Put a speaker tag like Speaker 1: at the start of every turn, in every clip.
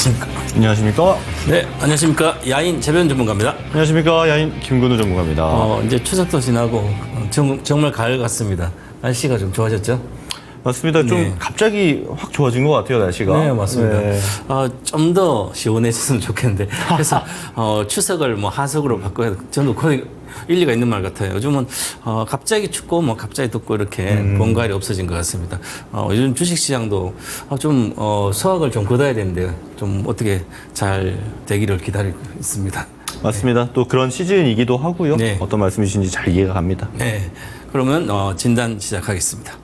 Speaker 1: 안녕하십니까.
Speaker 2: 안녕하십니까.
Speaker 1: 네, 안녕하십니까. 야인 재변 전문가입니다.
Speaker 2: 안녕하십니까. 야인 김근우 전문가입니다.
Speaker 1: 이제 추석도 지나고 정말 가을 같습니다. 날씨가 좀 좋아졌죠?
Speaker 2: 맞습니다. 좀
Speaker 1: 네.
Speaker 2: 갑자기 확 좋아진 것 같아요, 날씨가.
Speaker 1: 네, 맞습니다.
Speaker 2: 네.
Speaker 1: 좀 더 시원해졌으면 좋겠는데. 그래서 추석을 뭐 하석으로 바꿔야 저는 거의 일리가 있는 말 같아요. 요즘은 갑자기 춥고 뭐 갑자기 덥고 이렇게 뭔가일이 없어진 것 같습니다. 요즘 주식시장도 좀 수확을 좀 걷어야 되는데 좀 어떻게 잘 되기를 기다리고 있습니다.
Speaker 2: 맞습니다. 또 그런 시즌이기도 하고요.
Speaker 1: 네.
Speaker 2: 어떤 말씀이신지 잘 이해가 갑니다.
Speaker 1: 네, 그러면 진단 시작하겠습니다.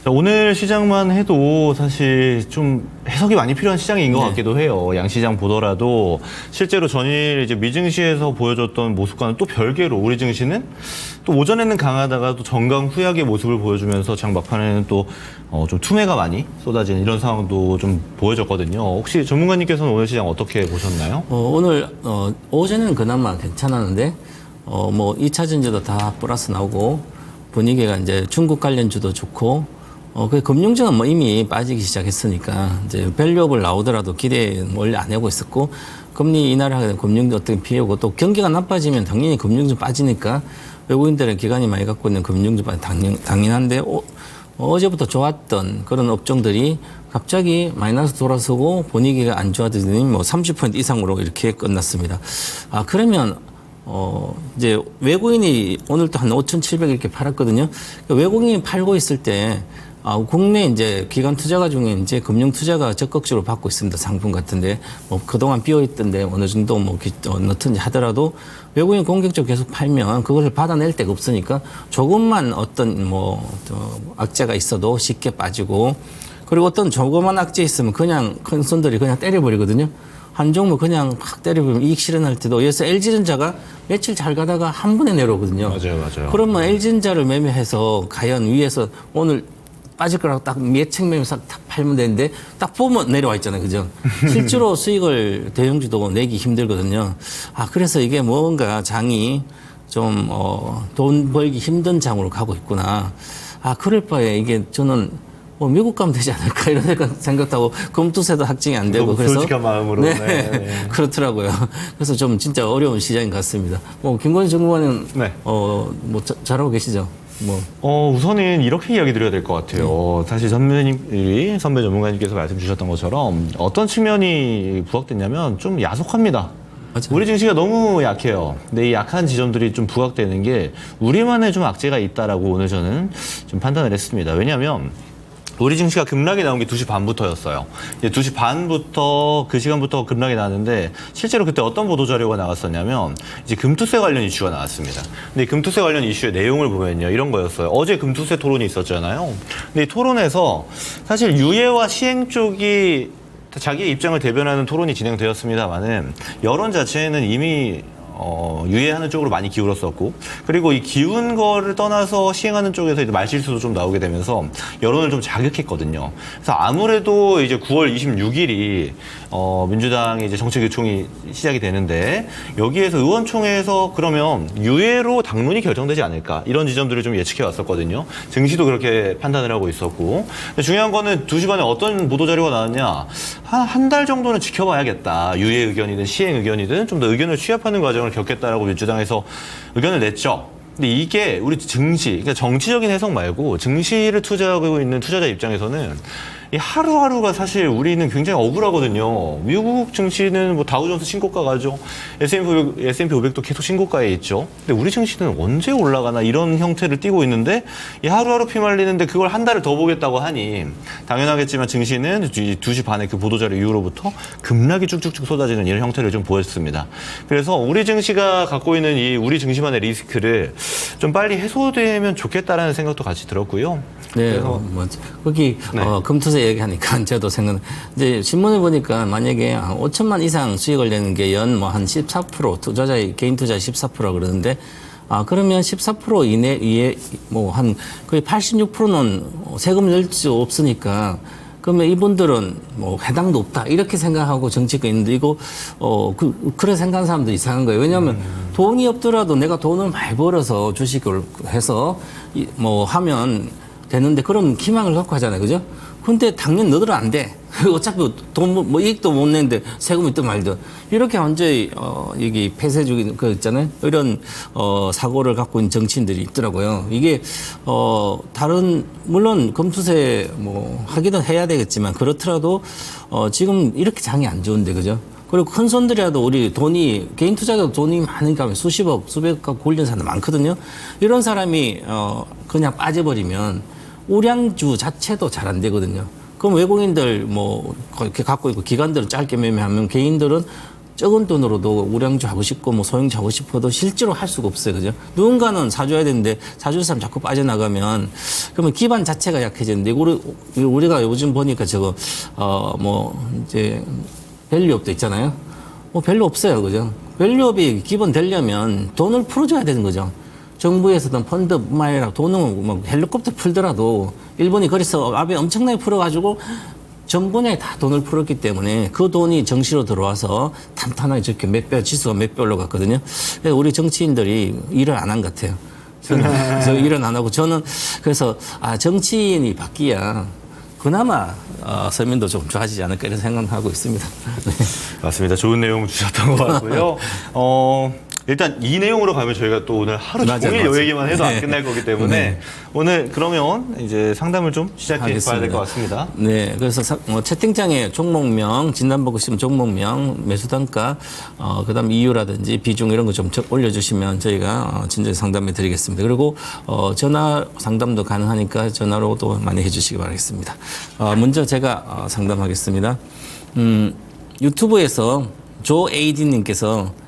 Speaker 2: 자, 오늘 시장만 해도 사실 좀 해석이 많이 필요한 시장인 것
Speaker 1: 네.
Speaker 2: 같기도 해요. 양시장 보더라도 실제로 전일 이제 미증시에서 보여줬던 모습과는 또 별개로 우리 증시는 또 오전에는 강하다가 또 정강 후약의 모습을 보여주면서 장 막판에는 또 좀 투매가 많이 쏟아지는 이런 상황도 좀 보여졌거든요. 혹시 전문가님께서는 오늘 시장 어떻게 보셨나요?
Speaker 1: 오늘 오전에는 그나마 괜찮았는데 뭐 2차 전지도 다 플러스 나오고 분위기가 이제 중국 관련주도 좋고 그 금융주는 뭐 이미 빠지기 시작했으니까 이제 밸류업을 나오더라도 기대 원래 안 하고 있었고 금리 인하를 금융주 어떻게 피하고 또 경기가 나빠지면 당연히 금융주 빠지니까 외국인들은 기관이 많이 갖고 있는 금융주 당연한데 어제부터 좋았던 그런 업종들이 갑자기 마이너스 돌아서고 분위기가 안 좋아지더니 뭐 30% 이상으로 이렇게 끝났습니다. 그러면 이제 외국인이 오늘도 한 5,700 이렇게 팔았거든요. 그러니까 외국인이 팔고 있을 때 국내 이제 기관 투자가 중에 이제 금융 투자가 적극적으로 받고 있습니다. 상품 같은데 뭐 그동안 비어 있던데 어느 정도 뭐 넣든지 하더라도 외국인 공격적으로 계속 팔면 그것을 받아낼 데가 없으니까 조금만 어떤 악재가 있어도 쉽게 빠지고 그리고 어떤 조그만 악재 있으면 그냥 큰 손들이 그냥 때려버리거든요. 한 종목 그냥 확 때려보면 이익 실현할 때도 여기서 LG전자가 며칠 잘 가다가 한 번에 내려오거든요.
Speaker 2: 맞아요.
Speaker 1: 그러면 LG전자를 매매해서 과연 위에서 오늘 빠질 거라고 딱 예측 매매해서 딱 팔면 되는데 딱 보면 내려와 있잖아요. 그죠? 실제로 수익을 대형주도 내기 힘들거든요. 그래서 이게 뭔가 장이 좀 돈 벌기 힘든 장으로 가고 있구나. 그럴 바에 이게 저는 미국 가면 되지 않을까 이런 생각도 하고 금투세도 확정이 안 되고 그래서
Speaker 2: 솔직한 마음으로
Speaker 1: 네. 그렇더라고요. 그래서 좀 진짜 어려운 시장인 것 같습니다. 김건희 전문가는
Speaker 2: 네.
Speaker 1: 잘하고 계시죠?
Speaker 2: 우선은 이렇게 이야기 드려야 될 것 같아요. 사실 선배 전문가님께서 말씀 주셨던 것처럼 어떤 측면이 부각됐냐면 좀 야속합니다.
Speaker 1: 맞아요.
Speaker 2: 우리 증시가 너무 약해요. 근데 이 약한 지점들이 좀 부각되는 게 우리만의 좀 악재가 있다라고 오늘 저는 좀 판단을 했습니다. 왜냐하면 우리 증시가 급락이 나온 게 2시 반부터였어요. 이제 2시 반부터 그 시간부터 급락이 나왔는데 실제로 그때 어떤 보도 자료가 나왔었냐면 이제 금투세 관련 이슈가 나왔습니다. 근데 이 금투세 관련 이슈의 내용을 보면요. 이런 거였어요. 어제 금투세 토론이 있었잖아요. 근데 이 토론에서 사실 유예와 시행 쪽이 자기의 입장을 대변하는 토론이 진행되었습니다만은 여론 자체는 이미 유예하는 쪽으로 많이 기울었었고 그리고 이 기운 거를 떠나서 시행하는 쪽에서 이제 말실수도 좀 나오게 되면서 여론을 좀 자극했거든요. 그래서 아무래도 이제 9월 26일이 민주당의 이제 정책규총이 시작이 되는데 여기에서 의원총회에서 그러면 유예로 당론이 결정되지 않을까 이런 지점들을 좀 예측해 왔었거든요. 증시도 그렇게 판단을 하고 있었고 근데 중요한 거는 2시 반에 어떤 보도자료가 나왔냐 한 달 정도는 지켜봐야겠다. 유예 의견이든 시행 의견이든 좀 더 의견을 취합하는 과정을 겪겠다라고 민주당에서 의견을 냈죠. 근데 이게 우리 증시, 그러니까 정치적인 해석 말고 증시를 투자하고 있는 투자자 입장에서는 이 하루하루가 사실 우리는 굉장히 억울하거든요. 미국 증시는 뭐 다우존스 신고가 가죠. S&P 500도 계속 신고가에 있죠. 근데 우리 증시는 언제 올라가나 이런 형태를 띠고 있는데 이 하루하루 피말리는데 그걸 한 달을 더 보겠다고 하니 당연하겠지만 증시는 2시 반에 그 보도자료 이후로부터 급락이 쭉쭉쭉 쏟아지는 이런 형태를 좀 보였습니다. 그래서 우리 증시가 갖고 있는 이 우리 증시만의 리스크를 좀 빨리 해소되면 좋겠다라는 생각도 같이 들었고요.
Speaker 1: 네, 거기 금투세 얘기하니까 저도 이제 신문을 보니까 만약에 5천만 이상 수익을 내는 게 연 뭐 한 14% 투자자의 개인 투자 14% 그러는데 그러면 14% 이내 위에 뭐 한 거의 86%는 세금 낼 수 없으니까 그러면 이분들은 뭐 해당도 없다 이렇게 생각하고 정치가 있는데 이거 그래 생각하는 사람도 이상한 거예요. 왜냐하면 돈이 없더라도 내가 돈을 많이 벌어서 주식을 해서 뭐 하면 되는데 그럼 희망을 갖고 하잖아요, 그죠? 근데 당연히 너들은 안 돼. 어차피 돈 뭐 이익도 못 내는데 세금 있든 말든 이렇게 완전히 이게 폐쇄적인 그 있잖아요. 이런 사고를 갖고 있는 정치인들이 있더라고요. 이게 다른 물론 검투세 뭐 하기는 해야 되겠지만 그렇더라도 지금 이렇게 장이 안 좋은데 그죠? 그리고 큰 손들이라도 우리 돈이 개인 투자자도 돈이 많으니까 수십억 수백억 굴리는 사람 많거든요. 이런 사람이 그냥 빠져버리면 우량주 자체도 잘 안 되거든요. 그럼 외국인들 뭐 이렇게 갖고 있고 기관들은 짧게 매매하면 개인들은 적은 돈으로도 우량주 하고 싶고 뭐 소형주 하고 싶어도 실제로 할 수가 없어요. 그죠? 누군가는 사줘야 되는데 사줄 사람 자꾸 빠져나가면 그러면 기반 자체가 약해지는데 우리가 요즘 보니까 저거 뭐 이제 밸류업도 있잖아요. 뭐 별로 없어요. 그죠? 밸류업이 기본 되려면 돈을 풀어줘야 되는 거죠. 정부에서든 펀드뿐만 아니라 돈은 뭐 헬리콥터 풀더라도 일본이 그래서 아베 엄청나게 풀어가지고 전 분야에 다 돈을 풀었기 때문에 그 돈이 정시로 들어와서 탄탄하게 저렇게 지수가 몇 배 올라갔거든요. 그래서 우리 정치인들이 일을 안 한 것 같아요. 저는 일은 안 하고 저는 그래서 정치인이 바뀌야 그나마 서민도 좀 좋아지지 않을까 이런 생각하고 있습니다. 네.
Speaker 2: 맞습니다. 좋은 내용 주셨던 것 같고요. 일단 이 내용으로 가면 저희가 또 오늘 하루 종일 요 얘기만 해도 안 끝날 거기 때문에 오늘 그러면 이제 상담을 좀 시작해 봐야 될 것 같습니다.
Speaker 1: 네, 그래서 채팅창에 종목명, 진단받고 싶으면 종목명, 매수단가, 그다음 이유라든지 비중 이런 거 좀 올려주시면 저희가 진짜 상담해 드리겠습니다. 그리고 전화 상담도 가능하니까 전화로도 많이 해주시기 바라겠습니다. 먼저 제가 상담하겠습니다. 유튜브에서 조 AD님께서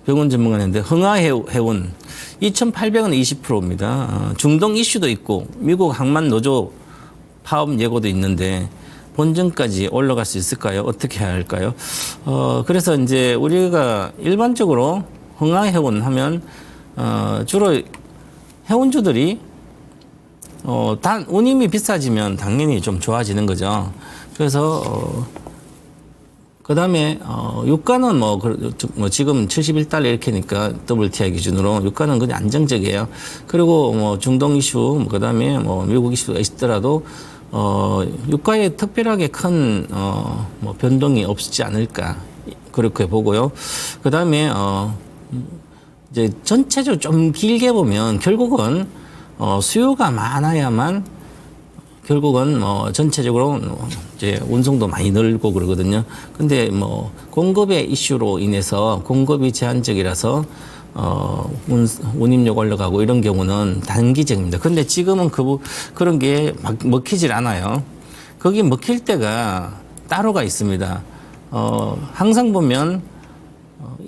Speaker 1: 병원 전문가인데 흥하해운 2,800원 20%입니다. 중동 이슈도 있고 미국 항만 노조 파업 예고도 있는데 본전까지 올라갈 수 있을까요? 어떻게 해야 할까요? 그래서 이제 우리가 일반적으로 흥하해운 하면 주로 해운주들이 운임이 비싸지면 당연히 좀 좋아지는 거죠. 그래서 그다음에 유가는 뭐 지금 71달러 이렇게니까 WTI 기준으로 유가는 그냥 안정적이에요. 그리고 뭐 중동 이슈 그다음에 뭐 미국 이슈가 있더라도 유가에 특별하게 큰 뭐 변동이 없지 않을까 그렇게 보고요. 그다음에 이제 전체적으로 좀 길게 보면 결국은 수요가 많아야만 결국은 뭐 전체적으로 이제 운송도 많이 늘고 그러거든요. 근데 뭐 공급의 이슈로 인해서 공급이 제한적이라서 운임력 올라가고 이런 경우는 단기적입니다. 근데 지금은 그런 게 막 먹히질 않아요. 거기 먹힐 때가 따로가 있습니다. 항상 보면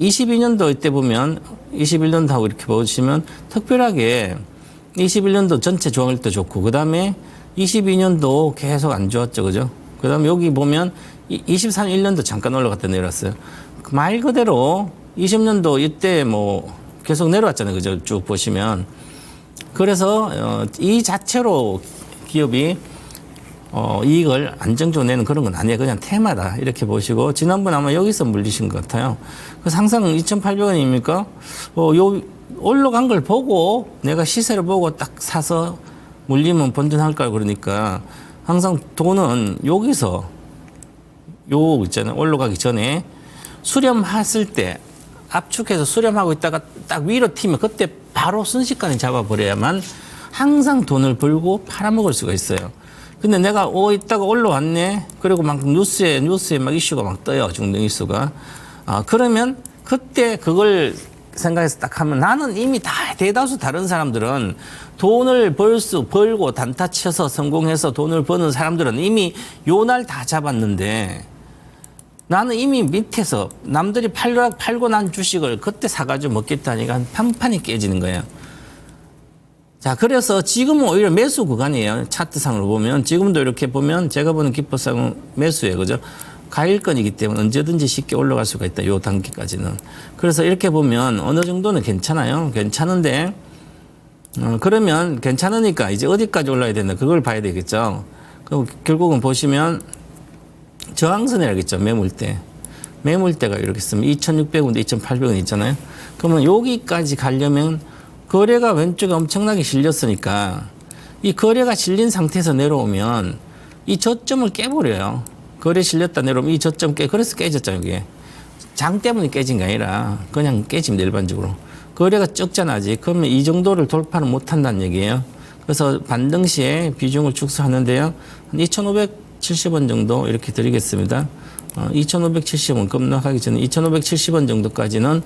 Speaker 1: 22년도 이때 보면 21년도하고 이렇게 보시면 특별하게 21년도 전체 조항일 때 좋고 그다음에 22년도 계속 안 좋았죠. 그죠? 그 다음에 여기 보면 23, 1년도 잠깐 올라갔다 내려왔어요. 말 그대로 20년도 이때 뭐 계속 내려왔잖아요. 그죠? 쭉 보시면. 그래서 이 자체로 기업이 이익을 안정적으로 내는 그런 건 아니에요. 그냥 테마다 이렇게 보시고 지난번 아마 여기서 물리신 것 같아요. 그래서 항상 2,800원입니까? 요 올라간 걸 보고 내가 시세를 보고 딱 사서 물리면 본전할까 그러니까 항상 돈은 여기서 요 있잖아요. 올라가기 전에 수렴했을 때 압축해서 수렴하고 있다가 딱 위로 튀면 그때 바로 순식간에 잡아버려야만 항상 돈을 벌고 팔아먹을 수가 있어요. 근데 내가 있다가 올라왔네. 그리고 막 뉴스에 막 이슈가 막 떠요. 중동 이슈가. 그러면 그때 그걸 생각해서 딱 하면 나는 이미 대다수 다른 사람들은 돈을 벌고 단타 쳐서 성공해서 돈을 버는 사람들은 이미 요 날 다 잡았는데 나는 이미 밑에서 남들이 팔고 난 주식을 그때 사가지고 먹겠다니까 판판이 깨지는 거예요. 자, 그래서 지금은 오히려 매수 구간이에요. 차트상으로 보면. 지금도 이렇게 보면 제가 보는 기법상은 매수예요. 그죠? 가일권이기 때문에 언제든지 쉽게 올라갈 수가 있다. 요 단계까지는. 그래서 이렇게 보면 어느 정도는 괜찮아요. 괜찮은데 그러면 괜찮으니까 이제 어디까지 올라야 되나 그걸 봐야 되겠죠. 그럼 결국은 보시면 저항선이라고 있죠. 매물대. 매물대가 이렇게 있으면 2,600원인데 2,800원 있잖아요. 그러면 여기까지 가려면 거래가 왼쪽에 엄청나게 실렸으니까 이 거래가 실린 상태에서 내려오면 이 저점을 깨버려요. 거래 실렸다 내려오면 이 저점 그래서 깨졌잖아요. 이게 장 때문에 깨진 게 아니라 그냥 깨집니다. 일반적으로. 거래가 적잖아 아직. 그러면 이 정도를 돌파를 못한다는 얘기예요. 그래서 반등 시에 비중을 축소하는데요. 한 2,570원 정도 이렇게 드리겠습니다. 2,570원 급락하기 전에 2,570원 정도까지는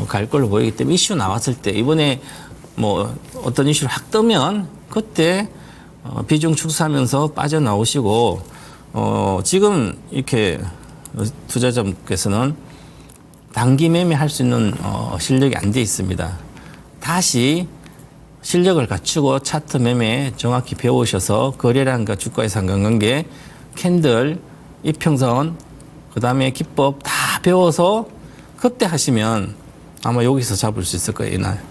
Speaker 1: 갈 걸로 보이기 때문에 이슈 나왔을 때 이번에 뭐 어떤 이슈를 확 뜨면 그때 비중 축소하면서 빠져나오시고 지금 이렇게 투자자분께서는 단기 매매할 수 있는 실력이 안 돼 있습니다. 다시 실력을 갖추고 차트 매매 정확히 배우셔서 거래량과 주가의 상관관계, 캔들, 이평선, 그다음에 기법 다 배워서 그때 하시면 아마 여기서 잡을 수 있을 거예요, 이날.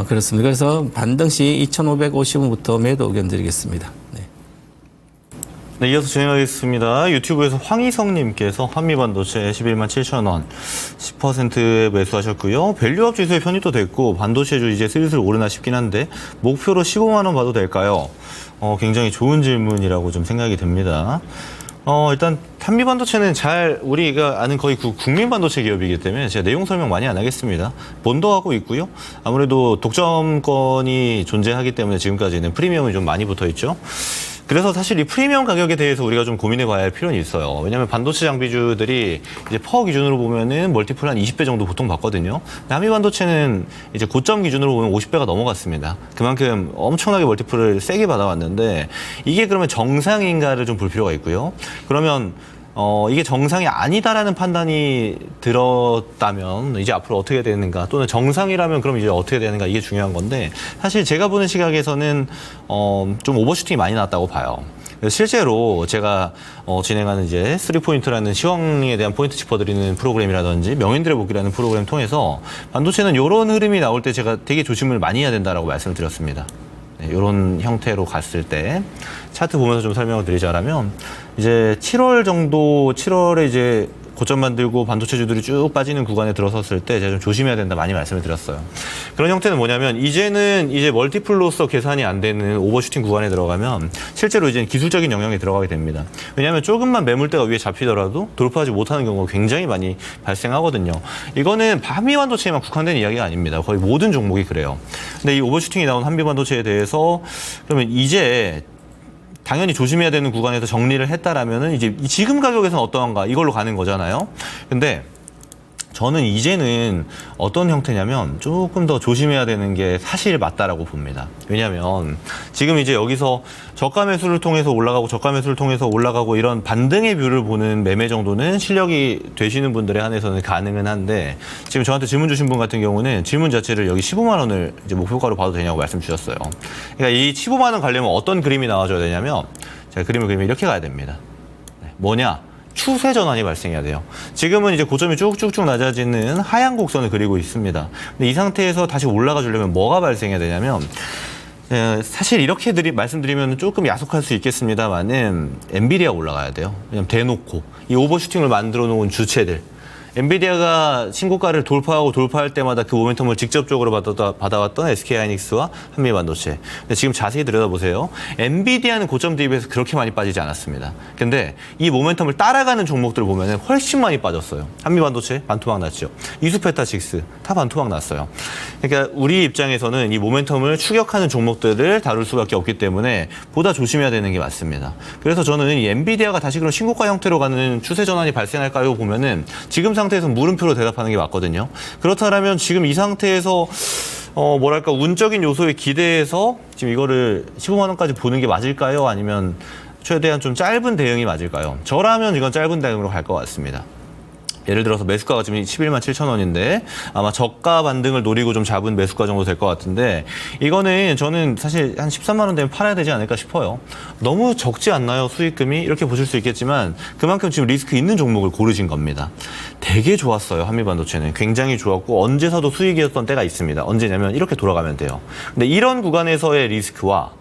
Speaker 1: 그렇습니다. 그래서 반등 시 2,550원부터 매도 의견 드리겠습니다. 네.
Speaker 2: 네, 이어서 진행하겠습니다. 유튜브에서 황희성님께서 한미반도체 11만 7천 원 10%에 매수하셨고요. 밸류업 지수에 편입도 됐고 반도체주 이제 슬슬 오르나 싶긴 한데 목표로 15만 원 봐도 될까요? 굉장히 좋은 질문이라고 좀 생각이 됩니다. 일단 한미반도체는 잘 우리가 아는 거의 국민 반도체 기업이기 때문에 제가 내용 설명 많이 안 하겠습니다. 본도하고 있고요. 아무래도 독점권이 존재하기 때문에 지금까지는 프리미엄이 좀 많이 붙어 있죠. 그래서 사실 이 프리미엄 가격에 대해서 우리가 좀 고민해 봐야 할 필요는 있어요. 왜냐하면 반도체 장비주들이 이제 퍼 기준으로 보면은 멀티플 한 20배 정도 보통 받거든요. 한미 반도체는 이제 고점 기준으로 보면 50배가 넘어갔습니다. 그만큼 엄청나게 멀티플을 세게 받아왔는데 이게 그러면 정상인가를 좀 볼 필요가 있고요. 그러면 이게 정상이 아니다라는 판단이 들었다면 이제 앞으로 어떻게 되는가 또는 정상이라면 그럼 이제 어떻게 되는가 이게 중요한 건데 사실 제가 보는 시각에서는 좀 오버슈팅이 많이 났다고 봐요. 실제로 제가 진행하는 이제 3포인트라는 시황에 대한 포인트 짚어드리는 프로그램이라든지 명인들의 복귀라는 프로그램 통해서 반도체는 이런 흐름이 나올 때 제가 되게 조심을 많이 해야 된다라고 말씀을 드렸습니다. 네, 이런 형태로 갔을 때 차트 보면서 좀 설명을 드리자면 이제 7월에 이제 고점 만들고 반도체주들이 쭉 빠지는 구간에 들어섰을 때 제가 좀 조심해야 된다 많이 말씀을 드렸어요. 그런 형태는 뭐냐면 이제는 이제 멀티플로서 계산이 안 되는 오버슈팅 구간에 들어가면 실제로 이제 기술적인 영역이 들어가게 됩니다. 왜냐하면 조금만 매물대가 위에 잡히더라도 돌파하지 못하는 경우가 굉장히 많이 발생하거든요. 이거는 한미반도체에만 국한된 이야기가 아닙니다. 거의 모든 종목이 그래요. 근데 이 오버슈팅이 나온 한미반도체에 대해서 그러면 이제 당연히 조심해야 되는 구간에서 정리를 했다라면은 이제 지금 가격에서는 어떠한가 이걸로 가는 거잖아요. 근데 저는 이제는 어떤 형태냐면 조금 더 조심해야 되는 게 사실 맞다라고 봅니다. 왜냐하면 지금 이제 여기서 저가 매수를 통해서 올라가고 저가 매수를 통해서 올라가고 이런 반등의 뷰를 보는 매매 정도는 실력이 되시는 분들에 한해서는 가능은 한데 지금 저한테 질문 주신 분 같은 경우는 질문 자체를 여기 15만 원을 이제 목표가로 봐도 되냐고 말씀 주셨어요. 그러니까 이 15만 원 가려면 어떤 그림이 나와줘야 되냐면 제가 그림을 그리면 이렇게 가야 됩니다. 뭐냐? 추세 전환이 발생해야 돼요. 지금은 이제 고점이 쭉쭉쭉 낮아지는 하향 곡선을 그리고 있습니다. 근데 이 상태에서 다시 올라가 주려면 뭐가 발생해야 되냐면 사실 이렇게 말씀드리면 조금 야속할 수 있겠습니다만은 엔비디아가 올라가야 돼요. 왜냐면 대놓고 이 오버슈팅을 만들어 놓은 주체들 엔비디아가 신고가를 돌파할 때마다 그 모멘텀을 직접적으로 받아왔던 SK하이닉스와 한미반도체. 근데 지금 자세히 들여다보세요. 엔비디아는 고점 대비해서 그렇게 많이 빠지지 않았습니다. 근데 이 모멘텀을 따라가는 종목들을 보면 훨씬 많이 빠졌어요. 한미반도체 반토막 났죠. 이수페타식스 다 반토막 났어요. 그러니까 우리 입장에서는 이 모멘텀을 추격하는 종목들을 다룰 수밖에 없기 때문에 보다 조심해야 되는 게 맞습니다. 그래서 저는 이 엔비디아가 다시 그런 신고가 형태로 가는 추세 전환이 발생할까요? 보면은 지금 상태에서 물음표로 대답하는 게 맞거든요. 그렇다면 지금 이 상태에서 뭐랄까 운적인 요소에 기대해서 지금 이거를 15만 원까지 보는 게 맞을까요? 아니면 최대한 좀 짧은 대응이 맞을까요? 저라면 이건 짧은 대응으로 갈 것 같습니다. 예를 들어서 매수가가 지금 11만 7천 원인데 아마 저가 반등을 노리고 좀 잡은 매수가 정도 될 것 같은데 이거는 저는 사실 한 13만 원 되면 팔아야 되지 않을까 싶어요. 너무 적지 않나요? 수익금이? 이렇게 보실 수 있겠지만 그만큼 지금 리스크 있는 종목을 고르신 겁니다. 되게 좋았어요. 한미반도체는. 굉장히 좋았고 언제 사도 수익이었던 때가 있습니다. 언제냐면 이렇게 돌아가면 돼요. 근데 이런 구간에서의 리스크와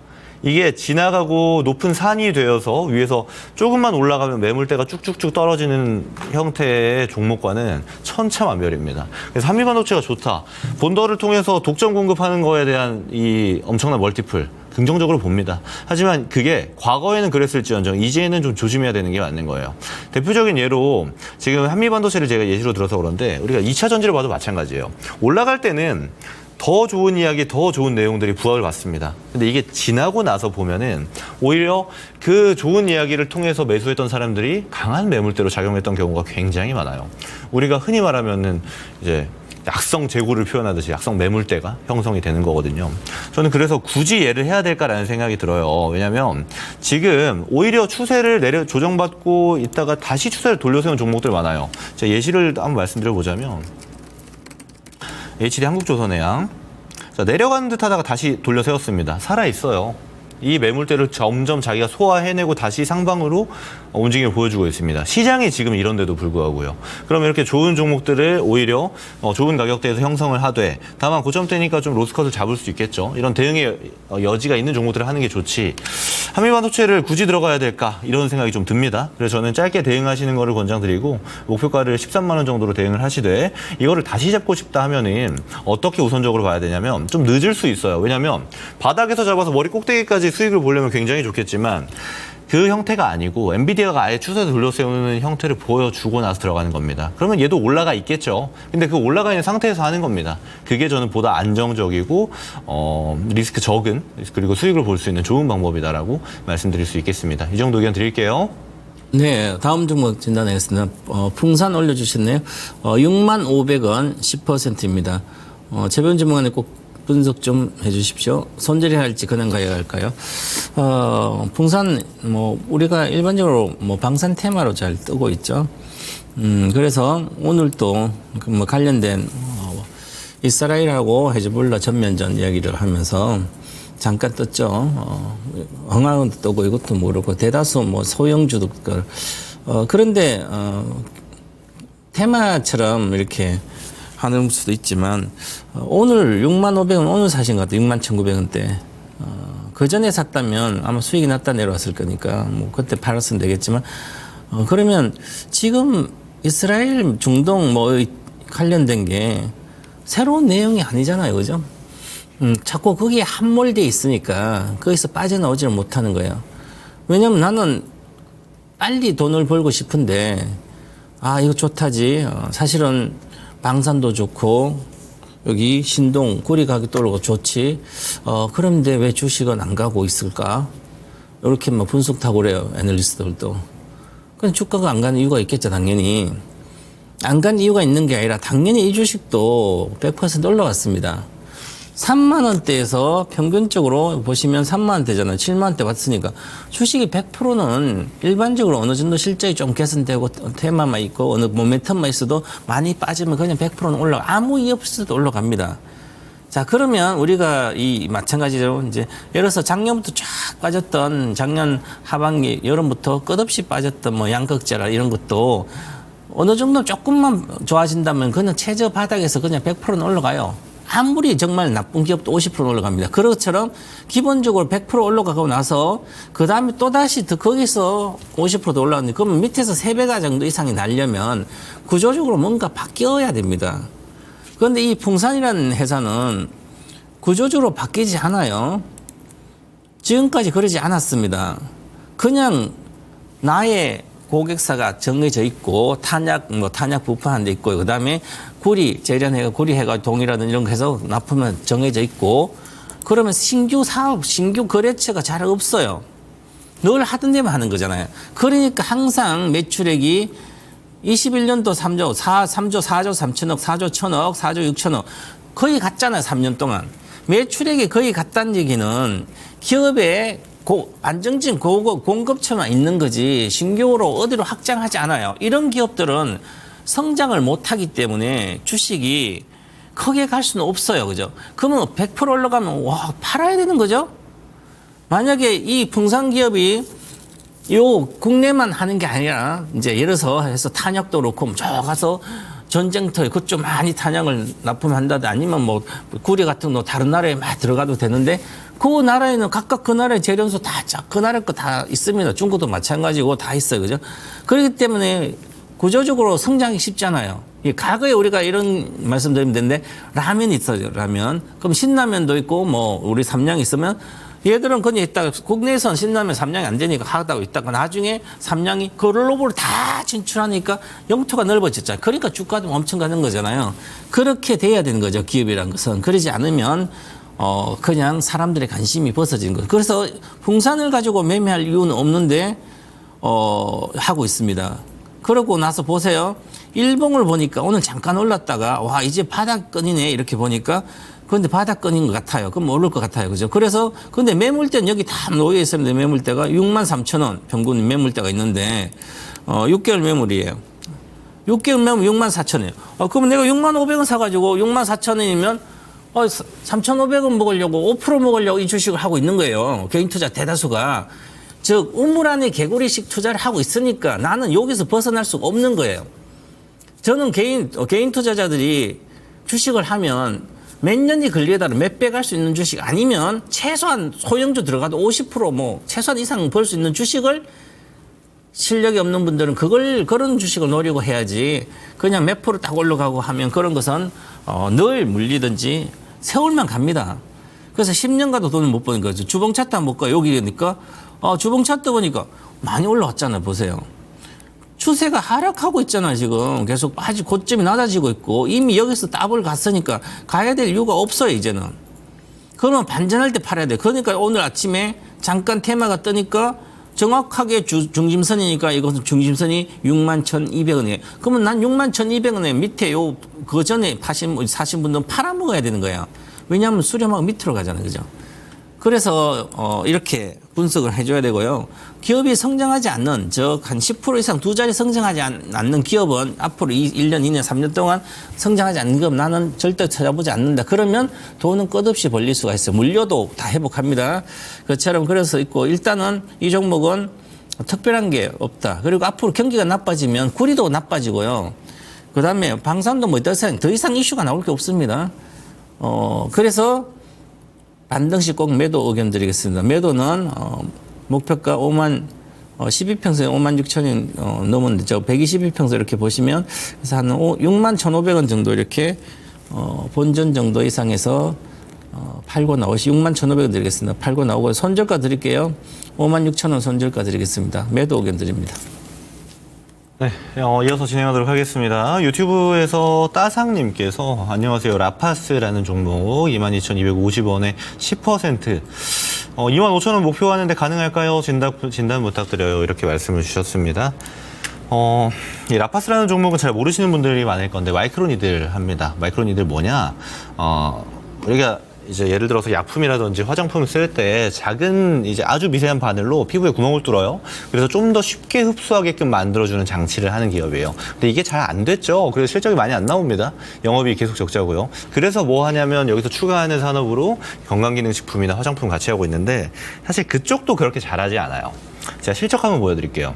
Speaker 2: 이게 지나가고 높은 산이 되어서 위에서 조금만 올라가면 매물대가 쭉쭉쭉 떨어지는 형태의 종목과는 천차만별입니다. 그래서 한미반도체가 좋다. 본더를 통해서 독점 공급하는 거에 대한 이 엄청난 멀티플 긍정적으로 봅니다. 하지만 그게 과거에는 그랬을지언정 이제는 좀 조심해야 되는 게 맞는 거예요. 대표적인 예로 지금 한미반도체를 제가 예시로 들어서 그런데 우리가 2차 전지를 봐도 마찬가지예요. 올라갈 때는 더 좋은 이야기, 더 좋은 내용들이 부각을 받습니다. 근데 이게 지나고 나서 보면은 오히려 그 좋은 이야기를 통해서 매수했던 사람들이 강한 매물대로 작용했던 경우가 굉장히 많아요. 우리가 흔히 말하면은 이제 약성 재고를 표현하듯이 약성 매물대가 형성이 되는 거거든요. 저는 그래서 굳이 얘를 해야 될까라는 생각이 들어요. 왜냐하면 지금 오히려 추세를 조정받고 있다가 다시 추세를 돌려세운 종목들 많아요. 제가 예시를 한번 말씀드려보자면 HD 한국조선해양. 자, 내려가는 듯 하다가 다시 돌려 세웠습니다. 살아있어요. 이 매물대를 점점 자기가 소화해내고 다시 상방으로 움직임을 보여주고 있습니다. 시장이 지금 이런데도 불구하고요. 그러면 이렇게 좋은 종목들을 오히려 좋은 가격대에서 형성을 하되 다만 고점대니까 좀 로스컷을 잡을 수 있겠죠. 이런 대응의 여지가 있는 종목들을 하는 게 좋지. 한미반도체를 굳이 들어가야 될까 이런 생각이 좀 듭니다. 그래서 저는 짧게 대응하시는 거를 권장드리고 목표가를 13만 원 정도로 대응을 하시되 이거를 다시 잡고 싶다 하면은 어떻게 우선적으로 봐야 되냐면 좀 늦을 수 있어요. 왜냐하면 바닥에서 잡아서 머리 꼭대기까지 수익을 보려면 굉장히 좋겠지만 그 형태가 아니고 엔비디아가 아예 추세를 돌려세우는 형태를 보여주고 나서 들어가는 겁니다. 그러면 얘도 올라가 있겠죠. 근데 그 올라가 있는 상태에서 하는 겁니다. 그게 저는 보다 안정적이고 리스크 적은 그리고 수익을 볼 수 있는 좋은 방법이다라고 말씀드릴 수 있겠습니다. 이 정도 의견 드릴게요.
Speaker 1: 네, 다음 종목 진단하겠습니다. 풍산 올려주셨네요. 6만 500원 10%입니다. 최변 전문가님 꼭 분석 좀 해주십시오. 손절이 할지 그냥 가야 할까요? 풍산 우리가 일반적으로 방산 테마로 잘 뜨고 있죠. 그래서 오늘도 관련된 이스라엘하고 헤즈볼라 전면전 이야기를 하면서 잠깐 떴죠. 흥하도 뜨고 이것도 모르고 대다수 소형주도 그런데 테마처럼 이렇게 하는 수도 있지만 오늘 6만 500원 오늘 사신 것 같아요. 6만 1,900원대. 그 전에 샀다면 아마 수익이 났다 내려왔을 거니까 그때 팔았으면 되겠지만 그러면 지금 이스라엘 중동 관련된 게 새로운 내용이 아니잖아요. 그죠? 자꾸 거기에 함몰돼 있으니까 거기서 빠져나오지를 못하는 거예요. 왜냐면 나는 빨리 돈을 벌고 싶은데 이거 좋다지. 사실은 방산도 좋고 여기 신동 구리 가격도 오르고 좋지. 그런데 왜 주식은 안 가고 있을까? 이렇게 분석하고 그래요. 애널리스트들도. 근데 주가가 안 가는 이유가 있겠죠. 당연히. 안 간 이유가 있는 게 아니라 당연히 이 주식도 100% 올라갔습니다. 3만 원대에서 평균적으로 보시면 3만 원대잖아요. 7만 원대 왔으니까 주식이 100%는 일반적으로 어느 정도 실적이 좀 개선되고 테마만 있고 어느 모멘텀만 있어도 많이 빠지면 그냥 100%는 올라가. 아무 이유 없어도 올라갑니다. 자, 그러면 우리가 마찬가지로 이제 예를 들어서 작년부터 쫙 빠졌던 작년 하반기 여름부터 끝없이 빠졌던 양극재라 이런 것도 어느 정도 조금만 좋아진다면 그냥 최저 바닥에서 그냥 100%는 올라가요. 아무리 정말 나쁜 기업도 50% 올라갑니다. 그것처럼 기본적으로 100% 올라가고 나서 그 다음에 또다시 거기서 50%도 올라가는데 그러면 밑에서 3배가 정도 이상이 나려면 구조적으로 뭔가 바뀌어야 됩니다. 그런데 이 풍산이라는 회사는 구조적으로 바뀌지 않아요. 지금까지 그러지 않았습니다. 그냥 나의 고객사가 정해져 있고 탄약 부품하는 데 있고 그다음에 구리 재련해가 구리해가 동이라든 이런 거 해서 납품은 정해져 있고 그러면 신규 사업 신규 거래처가 잘 없어요. 늘 하던 데만 하는 거잖아요. 그러니까 항상 매출액이 21년도 3조 4조 3천억 4조 1천억 4조 6천억 거의 갔잖아요. 3년 동안 매출액이 거의 갔다는 얘기는 기업의 안정적인 공급처만 있는 거지 신규로 어디로 확장하지 않아요. 이런 기업들은 성장을 못하기 때문에 주식이 크게 갈 수는 없어요. 그죠? 그러면 100% 올라가면 와 팔아야 되는 거죠? 만약에 이 풍산기업이 요 국내만 하는 게 아니라 이제 예를 들어서 해서 탄약도 그렇고 저 가서 전쟁터에 그쪽 많이 탄약을 납품한다든 아니면 뭐 구리 같은 거 다른 나라에 막 들어가도 되는데 그 나라에는 각각 그 나라의 재련소 다 그 나라 거 다 있습니다. 중국도 마찬가지고 다 있어요. 그죠? 그렇기 때문에 구조적으로 성장이 쉽잖아요. 과거에 우리가 이런 말씀드리면 되는데 라면이 있어요. 라면. 그럼 신라면도 있고 뭐 우리 삼양 있으면 얘들은 그냥 있다가 국내에서는 신라면 삼양이 안 되니까 하다가 있다가 나중에 삼양이 글로벌로 다 진출하니까 영토가 넓어졌잖아요. 그러니까 주가도 엄청 가는 거잖아요. 그렇게 돼야 되는 거죠. 기업이라는 것은. 그러지 않으면 그냥 사람들의 관심이 벗어지는 거예요. 그래서 풍산을 가지고 매매할 이유는 없는데 하고 있습니다. 그러고 나서 보세요. 일봉을 보니까 오늘 잠깐 올랐다가 와 이제 바닥권이네 이렇게 보니까 그런데 바닥권인 것 같아요. 그럼 오를 것 같아요. 그죠? 그래서 근데 매물대는 여기 다 놓여 있습니다. 매물대가 63,000원 평균 매물대가 있는데 6개월 매물이에요. 6개월 매물 64,000원이에요. 그러면 내가 65,000원 사가지고 64,000원이면 3,500원 먹으려고 5% 먹으려고 이 주식을 하고 있는 거예요. 개인 투자 대다수가. 즉 우물 안에 개구리식 투자를 하고 있으니까 나는 여기서 벗어날 수가 없는 거예요. 저는 개인 투자자들이 주식을 하면 몇 년이 걸리더라도 몇 배 갈 수 있는 주식 아니면 최소한 소형주 들어가도 50% 최소한 이상 벌 수 있는 주식을 실력이 없는 분들은 그런 주식을 노리고 해야지 그냥 몇 프로 딱 올라가고 하면 그런 것은 늘 물리든지 세월만 갑니다. 그래서 10년 가도 돈을 못 버는 거죠. 주봉 차트 한번 볼까요? 여기니까 주봉 차트 보니까 많이 올라왔잖아요. 보세요. 추세가 하락하고 있잖아요. 지금 계속 아직 고점이 낮아지고 있고 이미 여기서 더블 갔으니까 가야 될 이유가 없어요. 이제는. 그러면 반전할 때 팔아야 돼. 그러니까 오늘 아침에 잠깐 테마가 뜨니까 정확하게 중심선이니까 이것은 중심선이 61,200원이에요. 그러면 난 61,200원에 밑에 그 전에 사신 분들은 팔아먹어야 되는 거예요. 왜냐하면 수렴하고 밑으로 가잖아요. 그죠? 그래서 이렇게 분석을 해줘야 되고요. 기업이 성장하지 않는 즉 한 10% 이상 두 자리 성장하지 않는 기업은 앞으로 1년, 2년, 3년 동안 성장하지 않는 기업 나는 절대 찾아보지 않는다. 그러면 돈은 끝없이 벌릴 수가 있어요. 물려도 다 회복합니다. 그처럼 그래서 있고 일단은 이 종목은 특별한 게 없다. 그리고 앞으로 경기가 나빠지면 구리도 나빠지고요. 그다음에 방산도 더 이상 이슈가 나올 게 없습니다. 그래서 반등씩 꼭 매도 의견 드리겠습니다. 매도는 목표가 12평소에 56,000원 넘었는데 121평소 이렇게 보시면 그래서 한 61,500원 정도 이렇게 본전 정도 이상에서 팔고 나오시 61,500원 드리겠습니다. 팔고 나오고 손절가 드릴게요. 56,000원 손절가 드리겠습니다. 매도 의견 드립니다.
Speaker 2: 네, 이어서 진행하도록 하겠습니다. 유튜브에서 따상님께서 안녕하세요. 라파스라는 종목 22,250원에 10% 25,000원 목표하는데 가능할까요? 진단 부탁드려요. 이렇게 말씀을 주셨습니다. 이 라파스라는 종목은 잘 모르시는 분들이 많을 건데 마이크로니들 합니다. 마이크로니들 뭐냐? 우리가 이제 예를 들어서 약품이라든지 화장품을 쓸 때 작은 이제 아주 미세한 바늘로 피부에 구멍을 뚫어요. 그래서 좀 더 쉽게 흡수하게끔 만들어주는 장치를 하는 기업이에요. 근데 이게 잘 안 됐죠. 그래서 실적이 많이 안 나옵니다. 영업이 계속 적자고요. 그래서 뭐 하냐면 여기서 추가하는 산업으로 건강기능식품이나 화장품 같이 하고 있는데 사실 그쪽도 그렇게 잘하지 않아요. 제가 실적 한번 보여드릴게요.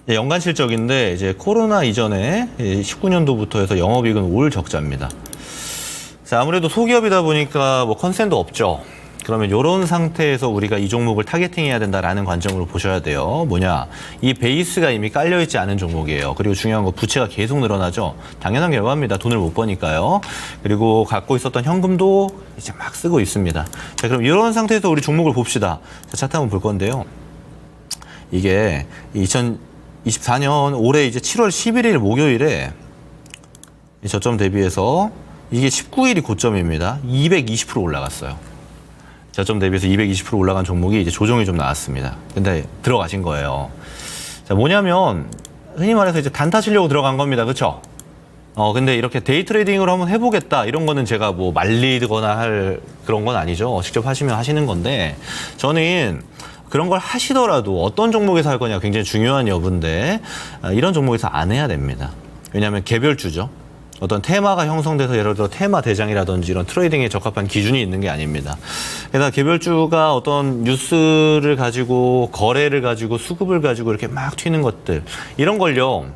Speaker 2: 연간 실적인데 이제 코로나 이전에 19년도부터 해서 영업이익은 올 적자입니다. 자, 아무래도 소기업이다 보니까 뭐 컨센도 없죠. 그러면 이런 상태에서 우리가 이 종목을 타겟팅해야 된다라는 관점으로 보셔야 돼요. 뭐냐? 이 베이스가 이미 깔려있지 않은 종목이에요. 그리고 중요한 거 부채가 계속 늘어나죠. 당연한 결과입니다. 돈을 못 버니까요. 그리고 갖고 있었던 현금도 이제 막 쓰고 있습니다. 자, 그럼 이런 상태에서 우리 종목을 봅시다. 자, 차트 한번 볼 건데요. 이게 2024년 올해 이제 7월 11일 목요일에 이 저점 대비해서 이게 19일이 고점입니다. 220% 올라갔어요. 저점 대비해서 220% 올라간 종목이 이제 조정이 좀 나왔습니다. 근데 들어가신 거예요. 자, 뭐냐면 흔히 말해서 이제 단타 치려고 들어간 겁니다. 그렇죠? 근데 이렇게 데이 트레이딩으로 한번 해보겠다 이런 거는 제가 뭐 말리거나 할 그런 건 아니죠. 직접 하시면 하시는 건데 저는 그런 걸 하시더라도 어떤 종목에서 할 거냐 굉장히 중요한 여부인데 이런 종목에서 안 해야 됩니다. 왜냐하면 개별주죠. 어떤 테마가 형성돼서 예를 들어 테마 대장이라든지 이런 트레이딩에 적합한 기준이 있는 게 아닙니다. 게다가 개별주가 어떤 뉴스를 가지고 거래를 가지고 수급을 가지고 이렇게 막 튀는 것들 이런 걸요.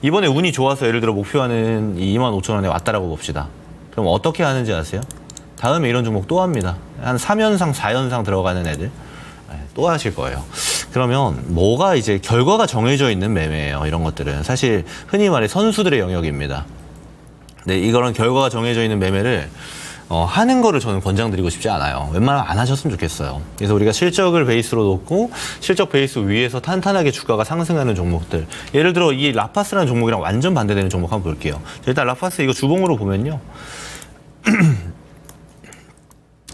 Speaker 2: 이번에 운이 좋아서 예를 들어 목표하는 25,000원에 왔다라고 봅시다. 그럼 어떻게 하는지 아세요? 다음에 이런 종목 또 합니다. 한 3연상, 4연상 들어가는 애들 또 하실 거예요. 그러면 뭐가 이제 결과가 정해져 있는 매매예요. 이런 것들은 사실 흔히 말해 선수들의 영역입니다. 네, 이거는 결과가 정해져 있는 매매를 하는 거를 저는 권장드리고 싶지 않아요. 웬만하면 안 하셨으면 좋겠어요. 그래서 우리가 실적을 베이스로 놓고 실적 베이스 위에서 탄탄하게 주가가 상승하는 종목들. 예를 들어 이 라파스라는 종목이랑 완전 반대되는 종목 한번 볼게요. 일단 라파스 이거 주봉으로 보면요.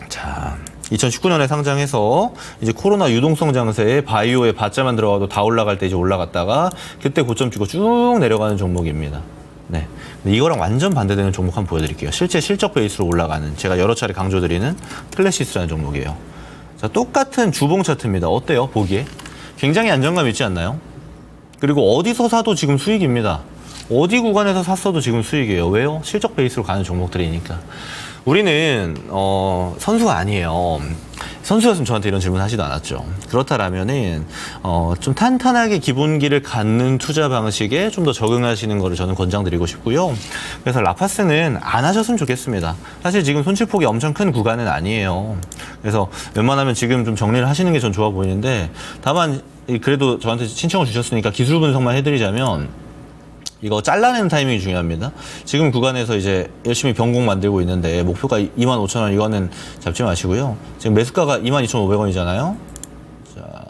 Speaker 2: 자, 2019년에 상장해서 이제 코로나 유동성 장세에 바이오에 바자만 들어가도 다 올라갈 때 이제 올라갔다가 그때 고점 찍고 쭉 내려가는 종목입니다. 네. 근데 이거랑 완전 반대되는 종목 한번 보여드릴게요. 실제 실적 베이스로 올라가는 제가 여러 차례 강조드리는 클래시스라는 종목이에요. 자, 똑같은 주봉 차트입니다. 어때요? 보기에 굉장히 안정감 있지 않나요? 그리고 어디서 사도 지금 수익입니다. 어디 구간에서 샀어도 지금 수익이에요. 왜요? 실적 베이스로 가는 종목들이니까. 우리는 선수가 아니에요. 선수였으면 저한테 이런 질문 하지도 않았죠. 그렇다라면은 좀 탄탄하게 기본기를 갖는 투자 방식에 좀 더 적응하시는 거를 저는 권장드리고 싶고요. 그래서 라파스는 안 하셨으면 좋겠습니다. 사실 지금 손실폭이 엄청 큰 구간은 아니에요. 그래서 웬만하면 지금 좀 정리를 하시는 게 전 좋아 보이는데 다만 그래도 저한테 신청을 주셨으니까 기술 분석만 해드리자면 이거 잘라내는 타이밍이 중요합니다. 지금 구간에서 이제 열심히 변곡 만들고 있는데 목표가 25,000원 이거는 잡지 마시고요. 지금 매수가가 22,500원이잖아요. 자,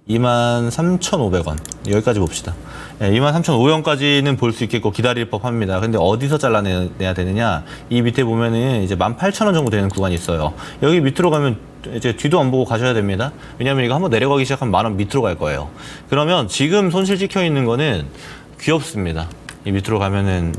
Speaker 2: 23,500원. 여기까지 봅시다. 네, 23,500원까지는 볼 수 있겠고 기다릴 법합니다. 근데 어디서 잘라내야 되느냐? 이 밑에 보면은 이제 18,000원 정도 되는 구간이 있어요. 여기 밑으로 가면 이제 뒤도 안 보고 가셔야 됩니다. 왜냐하면 이거 한번 내려가기 시작하면 10,000원 밑으로 갈 거예요. 그러면 지금 손실 찍혀 있는 거는 귀엽습니다. 이 밑으로 가면은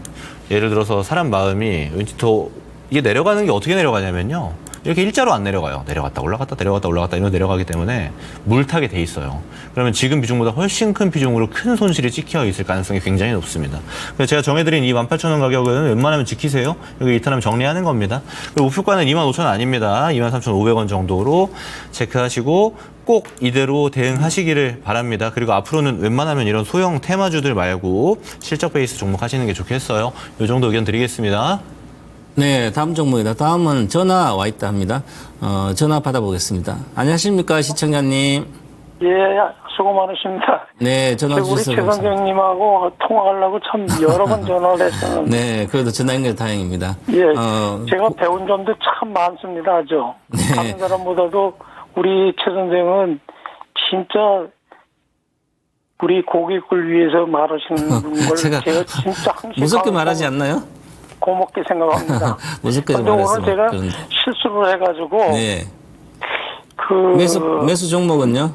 Speaker 2: 예를 들어서 사람 마음이 왠지 더 이게 내려가는 게 어떻게 내려가냐면요. 이렇게 일자로 안 내려가요. 내려갔다 올라갔다 내려갔다 올라갔다 이런 내려가기 때문에 물타게 돼 있어요. 그러면 지금 비중보다 훨씬 큰 비중으로 큰 손실이 찍혀 있을 가능성이 굉장히 높습니다. 그래서 제가 정해드린 이 18,000원 가격은 웬만하면 지키세요. 여기 이탈하면 정리하는 겁니다. 그리고 목표가는 25,000원 아닙니다. 23,500원 정도로 체크하시고 꼭 이대로 대응하시기를 바랍니다. 그리고 앞으로는 웬만하면 이런 소형 테마주들 말고 실적 베이스 종목 하시는 게 좋겠어요. 이 정도 의견 드리겠습니다.
Speaker 1: 네, 다음 종목이다. 다음은 전화 와 있다 합니다. 전화 받아보겠습니다. 안녕하십니까, 시청자님.
Speaker 3: 예, 수고 많으십니다.
Speaker 1: 네, 전화
Speaker 3: 우리
Speaker 1: 주셔서
Speaker 3: 최 선생님하고 통화하려고 참 여러 번 전화를 했었는데.
Speaker 1: 네, 그래도 전화 연결 다행입니다.
Speaker 3: 예, 제가 배운 점도 참 많습니다, 아주.
Speaker 1: 네.
Speaker 3: 다른 사람보다도 우리 최 선생은 진짜 우리 고객을 위해서 말하시는 걸
Speaker 1: 제가
Speaker 3: 진짜 항상
Speaker 1: 무섭게 말하지 않나요?
Speaker 3: 고맙게 생각합니다.
Speaker 1: 무섭게
Speaker 3: 근데 오늘
Speaker 1: 말했어요.
Speaker 3: 제가
Speaker 1: 그런데.
Speaker 3: 실수를 해가지고
Speaker 1: 네.
Speaker 3: 그
Speaker 1: 매수 종목은요?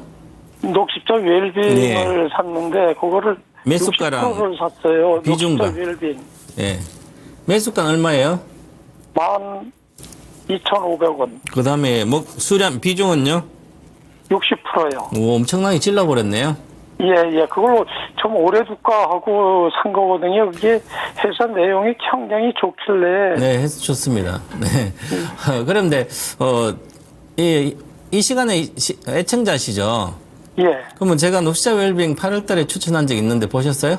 Speaker 3: 녹십자 웰빙을 샀는데 그거를
Speaker 1: 매수가랑
Speaker 3: 60%를 샀어요.
Speaker 1: 비중가.
Speaker 3: 녹십자 웰빙.
Speaker 1: 네. 매수가 얼마예요?
Speaker 3: 12,500원.
Speaker 1: 그 다음에 수량 비중은요?
Speaker 3: 60%요.
Speaker 1: 오, 엄청나게 찔러버렸네요.
Speaker 3: 예. 그걸로 좀 오래 둘까 하고 산 거거든요. 그게 회사 내용이 굉장히 좋길래.
Speaker 1: 네, 해서 좋습니다. 네. 그런데, 이 시간에 애청자시죠?
Speaker 3: 예.
Speaker 1: 그러면 제가 녹시자 웰빙 8월 달에 추천한 적 있는데 보셨어요?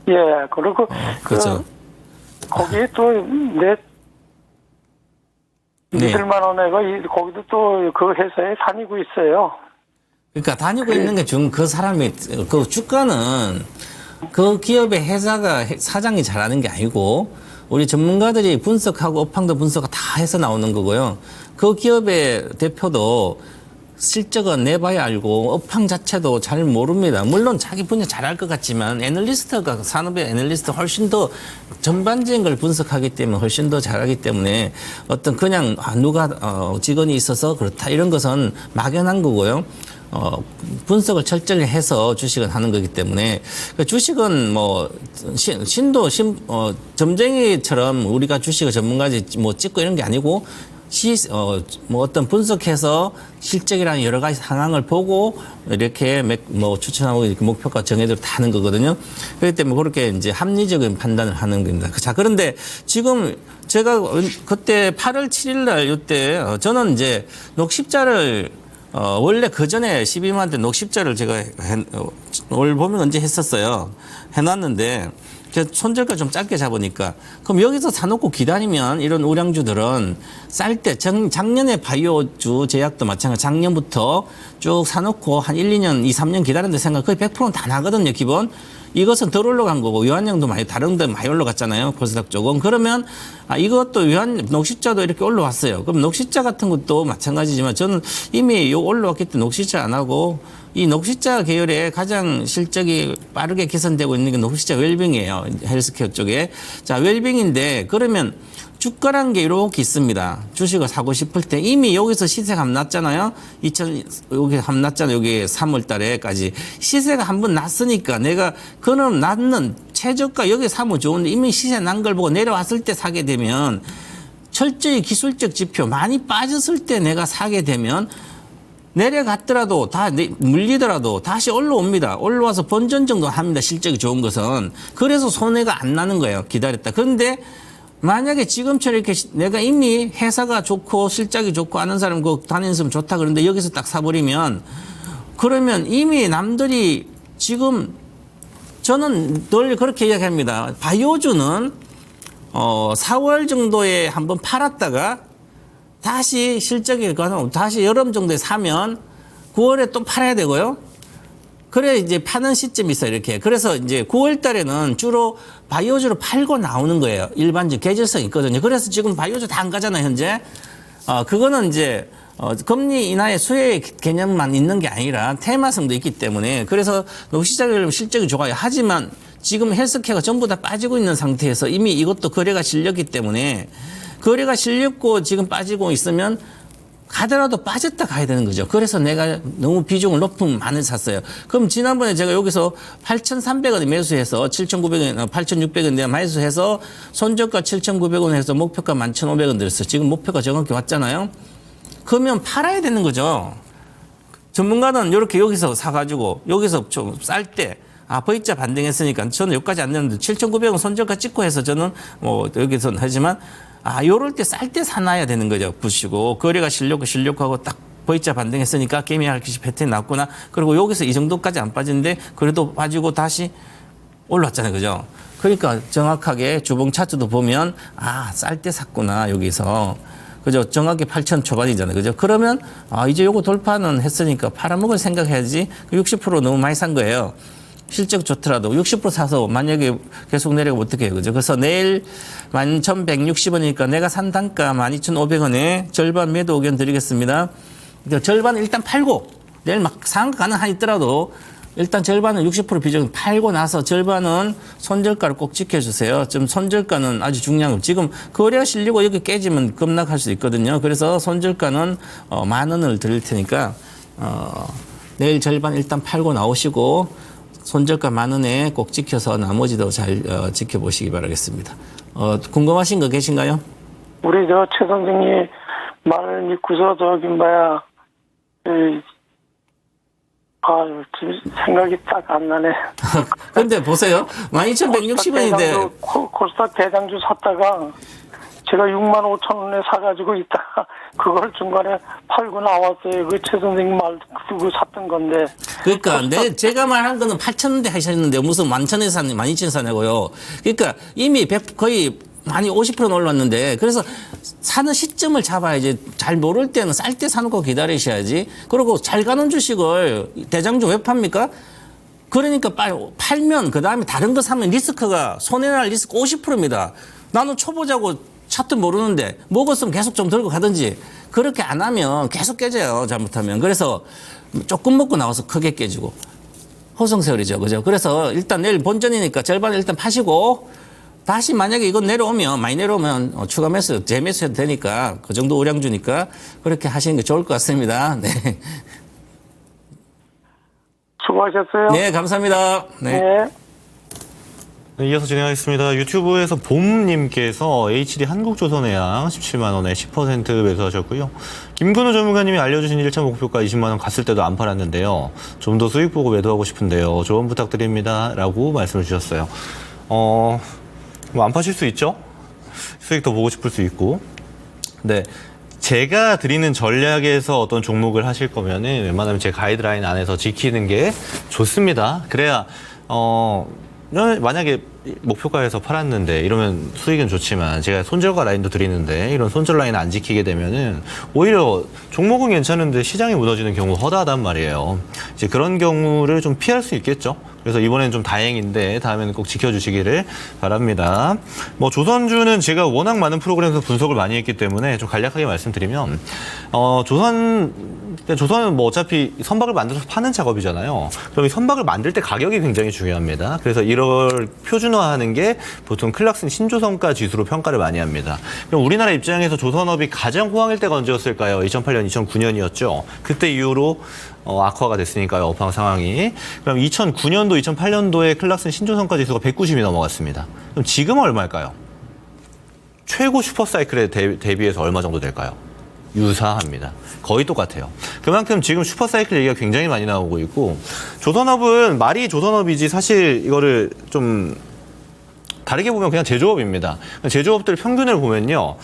Speaker 3: 예. 그리고
Speaker 1: 그렇죠.
Speaker 3: 거기에 또 내
Speaker 1: 네.
Speaker 3: 믿을만한 애가 거기도 또 그 회사에 다니고 있어요.
Speaker 1: 그러니까 다니고 있는 게 그 사람이, 그 주가는 그 기업의 회사가 사장이 잘하는 게 아니고 우리 전문가들이 분석하고 업황도 분석을 다 해서 나오는 거고요. 그 기업의 대표도 실적은 내봐야 알고 업황 자체도 잘 모릅니다. 물론 자기 분야 잘할 것 같지만 애널리스트가 산업의 애널리스트 훨씬 더 전반적인 걸 분석하기 때문에 훨씬 더 잘하기 때문에 어떤 그냥 누가 직원이 있어서 그렇다 이런 것은 막연한 거고요. 분석을 철저히 해서 주식을 하는 거기 때문에 주식은 점쟁이처럼 우리가 주식을 전문가지 찍고 이런 게 아니고 뭐 어떤 분석해서 실적이라는 여러 가지 상황을 보고 이렇게 뭐 추천하고 이렇게 목표가 정해져 하는 거거든요. 그렇기 때문에 그렇게 이제 합리적인 판단을 하는 겁니다. 자, 그런데 지금 제가 그때 8월 7일 날 이때 저는 이제 녹십자를 원래 그 전에 12만 대 녹십자를 제가 올 보면 언제 했었어요. 해놨는데 손절가 좀 짧게 잡으니까 그럼 여기서 사놓고 기다리면 이런 우량주들은 쌀 때 작년에 바이오주 제약도 마찬가지 작년부터 쭉 사놓고 한 1, 2년, 2, 3년 기다렸는데 생각 거의 100%는 다 나거든요. 기본. 이것은 덜 올라간 거고 유한량도 많이 다른 데 많이 올라갔잖아요. 코스닥 쪽은. 그러면 이것도 녹십자도 이렇게 올라왔어요. 그럼 녹십자 같은 것도 마찬가지지만 저는 이미 올라왔기 때문에 녹십자 안 하고 이 녹십자 계열에 가장 실적이 빠르게 개선되고 있는 게 녹십자 웰빙이에요. 헬스케어 쪽에. 자, 웰빙인데 그러면 주가란 게 이렇게 있습니다. 주식을 사고 싶을 때 이미 여기서 시세가 안 났잖아요. 여기 안 났잖아요. 여기 3월 달에까지. 시세가 한 번 났으니까 내가 그는 났는 최저가 여기 사면 좋은데 이미 시세 난 걸 보고 내려왔을 때 사게 되면 철저히 기술적 지표 많이 빠졌을 때 내가 사게 되면 내려갔더라도 다 물리더라도 다시 올라옵니다. 올라와서 본전 정도 합니다. 실적이 좋은 것은. 그래서 손해가 안 나는 거예요. 기다렸다. 그런데 만약에 지금처럼 이렇게 내가 이미 회사가 좋고 실적이 좋고 아는 사람 그 다니는 좋다 그런데 여기서 딱 사버리면 그러면 이미 남들이 지금 저는 늘 그렇게 이야기합니다. 바이오주는 4월 정도에 한번 팔았다가 다시 실적이 다시 여름 정도에 사면 9월에 또 팔아야 되고요. 그래 이제 파는 시점이 있어요. 이렇게. 그래서 이제 9월 달에는 주로 바이오주로 팔고 나오는 거예요. 일반적 계절성이 있거든요. 그래서 지금 바이오주 다 안 가잖아요. 현재. 그거는 이제 금리 인하의 수혜 개념만 있는 게 아니라 테마성도 있기 때문에 그래서 녹시자별 실적이 좋아요. 하지만 지금 헬스케어가 전부 다 빠지고 있는 상태에서 이미 이것도 거래가 실렸기 때문에 거래가 실렸고 지금 빠지고 있으면 가더라도 빠졌다 가야 되는 거죠. 그래서 내가 너무 비중을 높은 많이 샀어요. 그럼 지난번에 제가 여기서 8,300원 매수해서 7,900원, 8,600원 내가 매수해서 손저가 7,900원 해서 목표가 11,500원 들었어요. 지금 목표가 정확히 왔잖아요. 그러면 팔아야 되는 거죠. 전문가는 이렇게 여기서 사가지고 여기서 좀 쌀 때 V자 반등했으니까 저는 여기까지 안 되는데 7,900원 손저가 찍고 해서 저는 뭐 여기서 하지만 요럴 때 쌀 때 사놔야 되는 거죠. 보시고 거래가 실려고 딱 V자 반등했으니까 개미알기시 패턴이 났구나. 그리고 여기서 이 정도까지 안 빠지는데 그래도 빠지고 다시 올랐잖아요. 그죠? 그러니까 정확하게 주봉 차트도 보면 쌀 때 샀구나. 여기서. 그죠? 정확히 8천 초반이잖아요. 그죠? 그러면 이제 요거 돌파는 했으니까 팔아먹을 생각해야지. 60% 너무 많이 산 거예요. 실적 좋더라도 60% 사서 만약에 계속 내려가면 어떻게 해요? 그죠? 그래서 내일 11,160원이니까 내가 산 단가 12,500원에 절반 매도 의견 드리겠습니다. 그러니까 절반은 일단 팔고 내일 막 상한가 가능하더라도 일단 절반은 60% 비중 팔고 나서 절반은 손절가를 꼭 지켜주세요. 좀 손절가는 아주 중요한 거. 지금 거래가 실리고 여기 깨지면 급락할 수 있거든요. 그래서 손절가는 10,000원을 드릴 테니까 내일 절반 일단 팔고 나오시고 손절가 10,000원에 꼭 지켜서 나머지도 잘 지켜보시기 바라겠습니다. 궁금하신 거 계신가요?
Speaker 3: 우리 최 선생님 말 믿고서 지금 생각이 딱 안 나네.
Speaker 1: 근데 보세요. 12,160원인데.
Speaker 3: 코스닥 대장주 샀다가 제가 65,000원에 사가지고 있다가 그걸 중간에 팔고 나왔어요. 그 최 선생님 말 듣고 샀던 건데.
Speaker 1: 그러니까 제가 말한 거는 8,000원대 하셨는데 무슨 11,000원에 사냐 12,000원에 사냐고요. 그러니까 이미 거의 많이 50% 올랐는데 그래서 사는 시점을 잡아야지. 잘 모를 때는 쌀 때 사놓고 기다리셔야지. 그리고 잘 가는 주식을 대장주 왜 팝니까? 그러니까 빨리 팔면 그다음에 다른 거 사면 리스크가 손해날 리스크 50%입니다. 나는 초보자고 차트 모르는데 먹었으면 계속 좀 들고 가든지 그렇게 안 하면 계속 깨져요. 잘못하면. 그래서 조금 먹고 나와서 크게 깨지고 호성세월이죠. 그죠? 그래서 일단 내일 본전이니까 절반을 일단 파시고 다시 만약에 이건 많이 내려오면 추가 매수, 재매수해도 되니까 그 정도 우량주니까 그렇게 하시는 게 좋을 것 같습니다. 네.
Speaker 3: 수고하셨어요.
Speaker 1: 네, 감사합니다. 네.
Speaker 3: 네.
Speaker 2: 네, 이어서 진행하겠습니다. 유튜브에서 봄님께서 HD 한국조선해양 17만 원에 10% 매수하셨고요. 김근우 전문가님이 알려주신 1차 목표가 20만 원 갔을 때도 안 팔았는데요. 좀 더 수익 보고 매도하고 싶은데요. 조언 부탁드립니다. 라고 말씀을 주셨어요. 뭐 안 파실 수 있죠? 수익 더 보고 싶을 수 있고. 네. 제가 드리는 전략에서 어떤 종목을 하실 거면은 웬만하면 제 가이드라인 안에서 지키는 게 좋습니다. 그래야, 만약에 목표가에서 팔았는데 이러면 수익은 좋지만 제가 손절가 라인도 드리는데 이런 손절 라인 안 지키게 되면은 오히려 종목은 괜찮은데 시장이 무너지는 경우 허다하단 말이에요. 이제 그런 경우를 좀 피할 수 있겠죠. 그래서 이번엔 좀 다행인데 다음에는 꼭 지켜주시기를 바랍니다. 뭐 조선주는 제가 워낙 많은 프로그램에서 분석을 많이 했기 때문에 좀 간략하게 말씀드리면 조선은 뭐 어차피 선박을 만들어서 파는 작업이잖아요. 그럼 이 선박을 만들 때 가격이 굉장히 중요합니다. 그래서 이걸 표준화하는 게 보통 클락슨 신조선가 지수로 평가를 많이 합니다. 그럼 우리나라 입장에서 조선업이 가장 호황일 때가 언제였을까요? 2008년, 2009년이었죠. 그때 이후로 악화가 됐으니까요. 업황 상황이. 그럼 2009년도, 2008년도에 클락슨 신조선가 지수가 190이 넘어갔습니다. 그럼 지금은 얼마일까요? 최고 슈퍼사이클에 대비해서 얼마 정도 될까요? 유사합니다. 거의 똑같아요. 그만큼 지금 슈퍼사이클 얘기가 굉장히 많이 나오고 있고 조선업은 말이 조선업이지 사실 이거를 좀 다르게 보면 그냥 제조업입니다. 제조업들 평균을 보면요.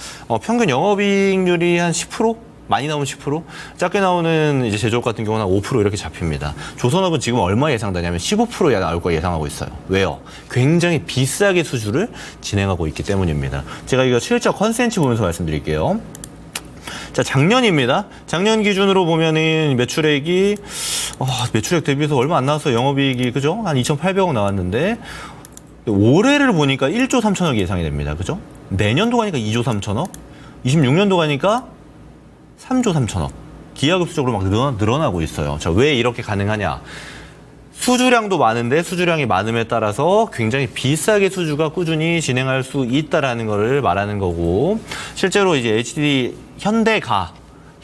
Speaker 2: 평균 영업이익률이 한 10%? 많이 나오면 10%? 작게 나오는 이제 제조업 같은 경우는 한 5% 이렇게 잡힙니다. 조선업은 지금 얼마 예상되냐면 15% 나올 거 예상하고 있어요. 왜요? 굉장히 비싸게 수주를 진행하고 있기 때문입니다. 제가 이거 실적 컨센치 보면서 말씀드릴게요. 자, 작년입니다. 작년 기준으로 보면은 매출액이 매출액 대비해서 얼마 안 나왔어요. 영업이익이 그죠? 한 2,800억 나왔는데 올해를 보니까 1조 3천억이 예상이 됩니다. 그죠? 내년도 가니까 2조 3천억, 26년도 가니까 3조 3천억. 기하급수적으로 막 늘어나고 있어요. 자, 왜 이렇게 가능하냐? 수주량도 많은데 수주량이 많음에 따라서 굉장히 비싸게 수주가 꾸준히 진행할 수 있다라는 것을 말하는 거고 실제로 이제 HD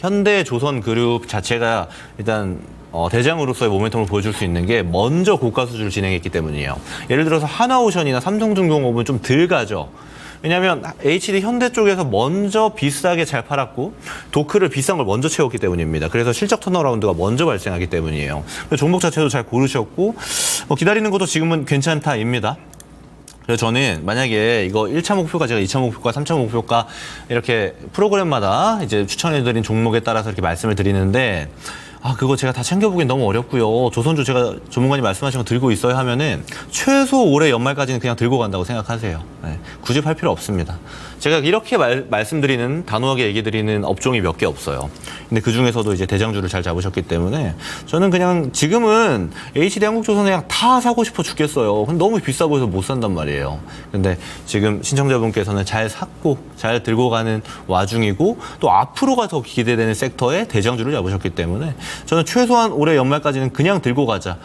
Speaker 2: 현대조선그룹 자체가 일단 대장으로서의 모멘텀을 보여줄 수 있는 게 먼저 고가 수주를 진행했기 때문이에요. 예를 들어서 하나오션이나 삼성중공업은 좀 덜 가죠. 왜냐하면 HD 현대 쪽에서 먼저 비싸게 잘 팔았고 도크를 비싼 걸 먼저 채웠기 때문입니다. 그래서 실적 턴어라운드가 먼저 발생하기 때문이에요. 종목 자체도 잘 고르셨고 기다리는 것도 지금은 괜찮다입니다. 그래서 저는 만약에 이거 1차 목표가 제가 2차 목표가 3차 목표가 이렇게 프로그램마다 이제 추천해드린 종목에 따라서 이렇게 말씀을 드리는데 그거 제가 다 챙겨보기엔 너무 어렵고요. 조선주 제가 전문가님 말씀하신 거 들고 있어야 하면은 최소 올해 연말까지는 그냥 들고 간다고 생각하세요. 네, 굳이 팔 필요 없습니다. 제가 이렇게 말씀드리는 단호하게 얘기 드리는 업종이 몇 개 없어요. 근데 그 중에서도 이제 대장주를 잘 잡으셨기 때문에 저는 그냥 지금은 HD 한국조선해양 다 사고 싶어 죽겠어요. 근데 너무 비싸 보여서 못 산단 말이에요. 근데 지금 신청자분께서는 잘 샀고 잘 들고 가는 와중이고 또 앞으로가 더 기대되는 섹터에 대장주를 잡으셨기 때문에 저는 최소한 올해 연말까지는 그냥 들고 가자.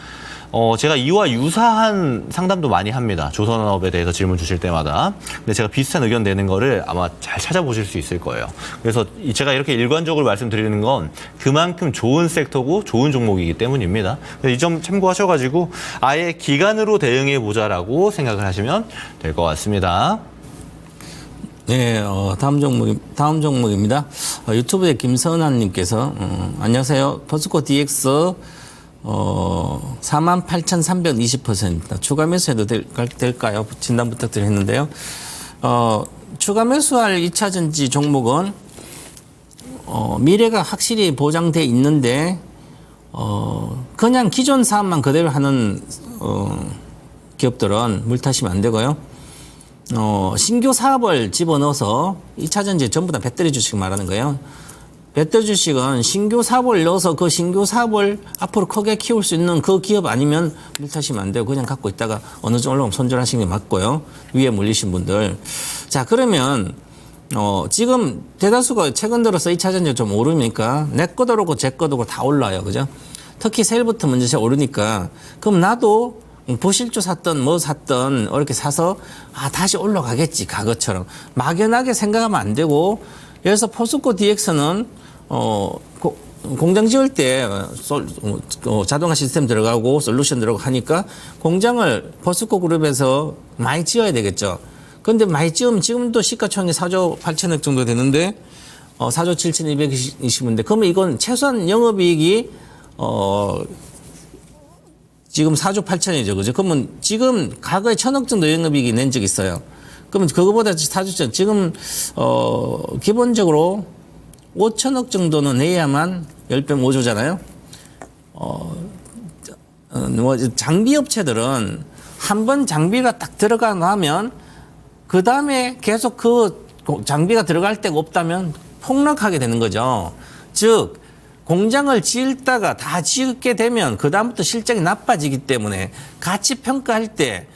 Speaker 2: 제가 이와 유사한 상담도 많이 합니다. 조선업에 대해서 질문 주실 때마다. 근데 제가 비슷한 의견 내는 거를 아마 잘 찾아보실 수 있을 거예요. 그래서 제가 이렇게 일관적으로 말씀드리는 건 그만큼 좋은 섹터고 좋은 종목이기 때문입니다. 이 점 참고하셔가지고 아예 기간으로 대응해 보자라고 생각을 하시면 될 것 같습니다.
Speaker 1: 네, 다음 종목입니다. 유튜브에 김선환님께서 안녕하세요. 포스코 DX 48,320%입니다. 추가 매수해도 될까요? 진단 부탁드렸는데요. 추가 매수할 2차 전지 종목은 미래가 확실히 보장돼 있는데 그냥 기존 사업만 그대로 하는 기업들은 물타시면 안 되고요. 신규 사업을 집어넣어서 2차 전지 전부 다 배터리 주식 말하는 거예요. 배터리 주식은 신규 사업을 넣어서 그 신규 사업을 앞으로 크게 키울 수 있는 그 기업 아니면 물타시면 안 되고 그냥 갖고 있다가 어느 정도 올라오면 손절하시는 게 맞고요. 위에 물리신 분들. 자, 그러면 지금 대다수가 최근 들어서 2차 전지 좀 오르니까 내 거도 오르고 제 거도 오르고 다 올라요. 그죠? 특히 세일부터 먼저 오르니까 그럼 나도 부실주 샀던 뭐 샀던 이렇게 사서 다시 올라가겠지 과거처럼 막연하게 생각하면 안 되고 그래서 포스코 DX는 공장 지을 때 자동화 시스템 들어가고 솔루션 들어가고 하니까 공장을 포스코 그룹에서 많이 지어야 되겠죠. 그런데 많이 지으면 지금도 시가총액이 4조 8천억 정도 되는데 4조 7,220인데 그러면 이건 최소한 영업이익이 지금 4조 8천이죠. 그죠? 그러면 지금 과거에 1,000억 정도 영업이익이 낸 적이 있어요. 그러면 그거보다 4조 지금 기본적으로 5천억 정도는 내야만 10배면 5조잖아요. 장비 업체들은 한 번 장비가 딱 들어가 나면 그 다음에 계속 그 장비가 들어갈 데가 없다면 폭락하게 되는 거죠. 즉 공장을 지을다가 다 지게 되면 그 다음부터 실적이 나빠지기 때문에 가치 평가할 때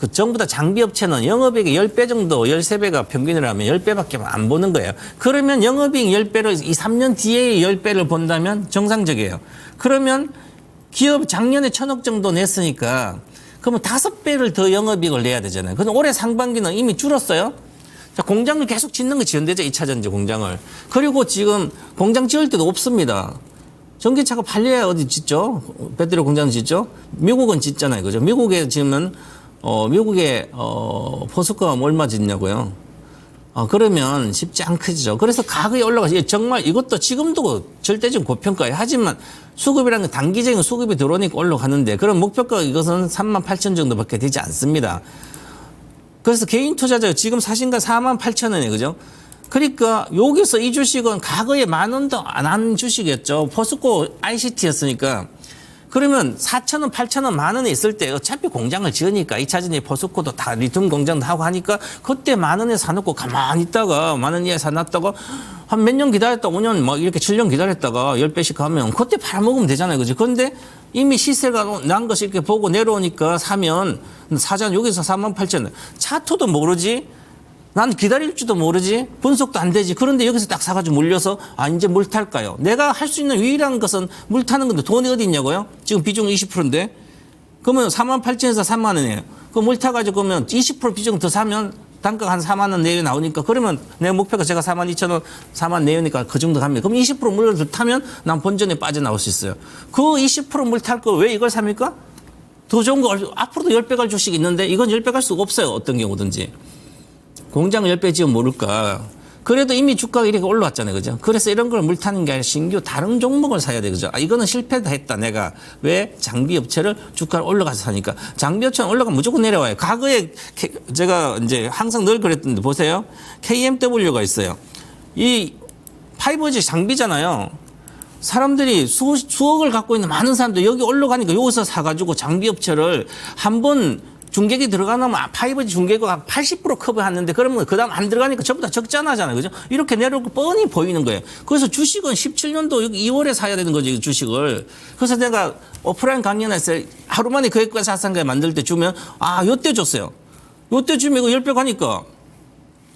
Speaker 1: 그 전부 다 장비 업체는 영업이익이 10배 정도, 13배가 평균으로 하면 10배밖에 안 보는 거예요. 그러면 영업이익 10배를 이 3년 뒤에 10배를 본다면 정상적이에요. 그러면 기업 작년에 1,000억 정도 냈으니까 그러면 5배를 더 영업이익을 내야 되잖아요. 그럼 올해 상반기는 이미 줄었어요. 자, 공장을 계속 짓는 거 지연되죠. 2차 전지 공장을. 그리고 지금 공장 지을 때도 없습니다. 전기차가 팔려야 어디 짓죠? 배터리 공장 짓죠? 미국은 짓잖아요. 그죠? 미국에 지으면 미국의 포스코가 얼마 짓냐고요? 그러면 쉽지 않겠죠. 그래서 가격이 올라가서 정말 이것도 지금도 절대적인 고평가예요. 하지만 수급이라는 건 단기적인 수급이 들어오니까 올라가는데 그런 목표가 이것은 38,000 정도밖에 되지 않습니다. 그래서 개인 투자자 지금 사신 거 48,000원이에요. 그죠? 그러니까 여기서 이 주식은 과거에 10,000원도 안 한 주식이었죠. 포스코 ICT였으니까. 그러면 4,000원, 8,000원, 10,000원에 있을 때 어차피 공장을 지으니까 2차전지 포스코도 다 리튬 공장도 하고 하니까 그때 10,000원에 사놓고 가만히 있다가 10,000원 이하에 사놨다가 한 몇 년 기다렸다 5년 막 이렇게 7년 기다렸다가 10배씩 가면 그때 팔아먹으면 되잖아요. 그죠? 그런데 이미 시세가 난 것을 이렇게 보고 내려오니까 사면 사전 여기서 48,000원. 차트도 모르지. 난 기다릴지도 모르지. 분석도 안 되지. 그런데 여기서 딱 사가지고 물려서 이제 물 탈까요? 내가 할 수 있는 유일한 것은 물 타는 건데 돈이 어디 있냐고요? 지금 비중 20%인데. 그러면 48,000원에서 3만 원이에요. 그 물 타가지고 그러면 20% 비중 더 사면 단가가 한 4만 원 내외 나오니까 그러면 내 목표가 제가 42,000원, 4만 내외니까 그 정도 갑니다. 그럼 20% 물을 더 타면 난 본전에 빠져나올 수 있어요. 그 20%물 탈 거 왜 이걸 삽니까? 더 좋은 거 앞으로도 10배 갈 주식이 있는데 이건 10배 갈 수가 없어요. 어떤 경우든지. 공장을 10배 지으면 모를까. 그래도 이미 주가가 이렇게 올라왔잖아요. 그죠? 그래서 이런 걸 물타는 게 아니라 신규 다른 종목을 사야 돼. 그죠? 이거는 실패다 했다. 내가. 왜? 장비 업체를 주가를 올라가서 사니까. 장비 업체는 올라가면 무조건 내려와요. 과거에 제가 이제 항상 늘 그랬던데 보세요. KMW가 있어요. 이 5G 장비잖아요. 사람들이 수억을 갖고 있는 많은 사람들 여기 올라가니까 여기서 사가지고 장비 업체를 한번 중객이 들어가면 5G 중객가 80% 커버하는데 그러면 그 다음 안 들어가니까 전부 다 적자나잖아요. 그죠? 이렇게 내려오고 뻔히 보이는 거예요. 그래서 주식은 17년도 2월에 사야 되는 거죠. 이 주식을. 그래서 내가 오프라인 강연에서 하루 만에 거액과 자산가 만들 때 주면 요때 줬어요. 요때 주면 이거 10배 가니까.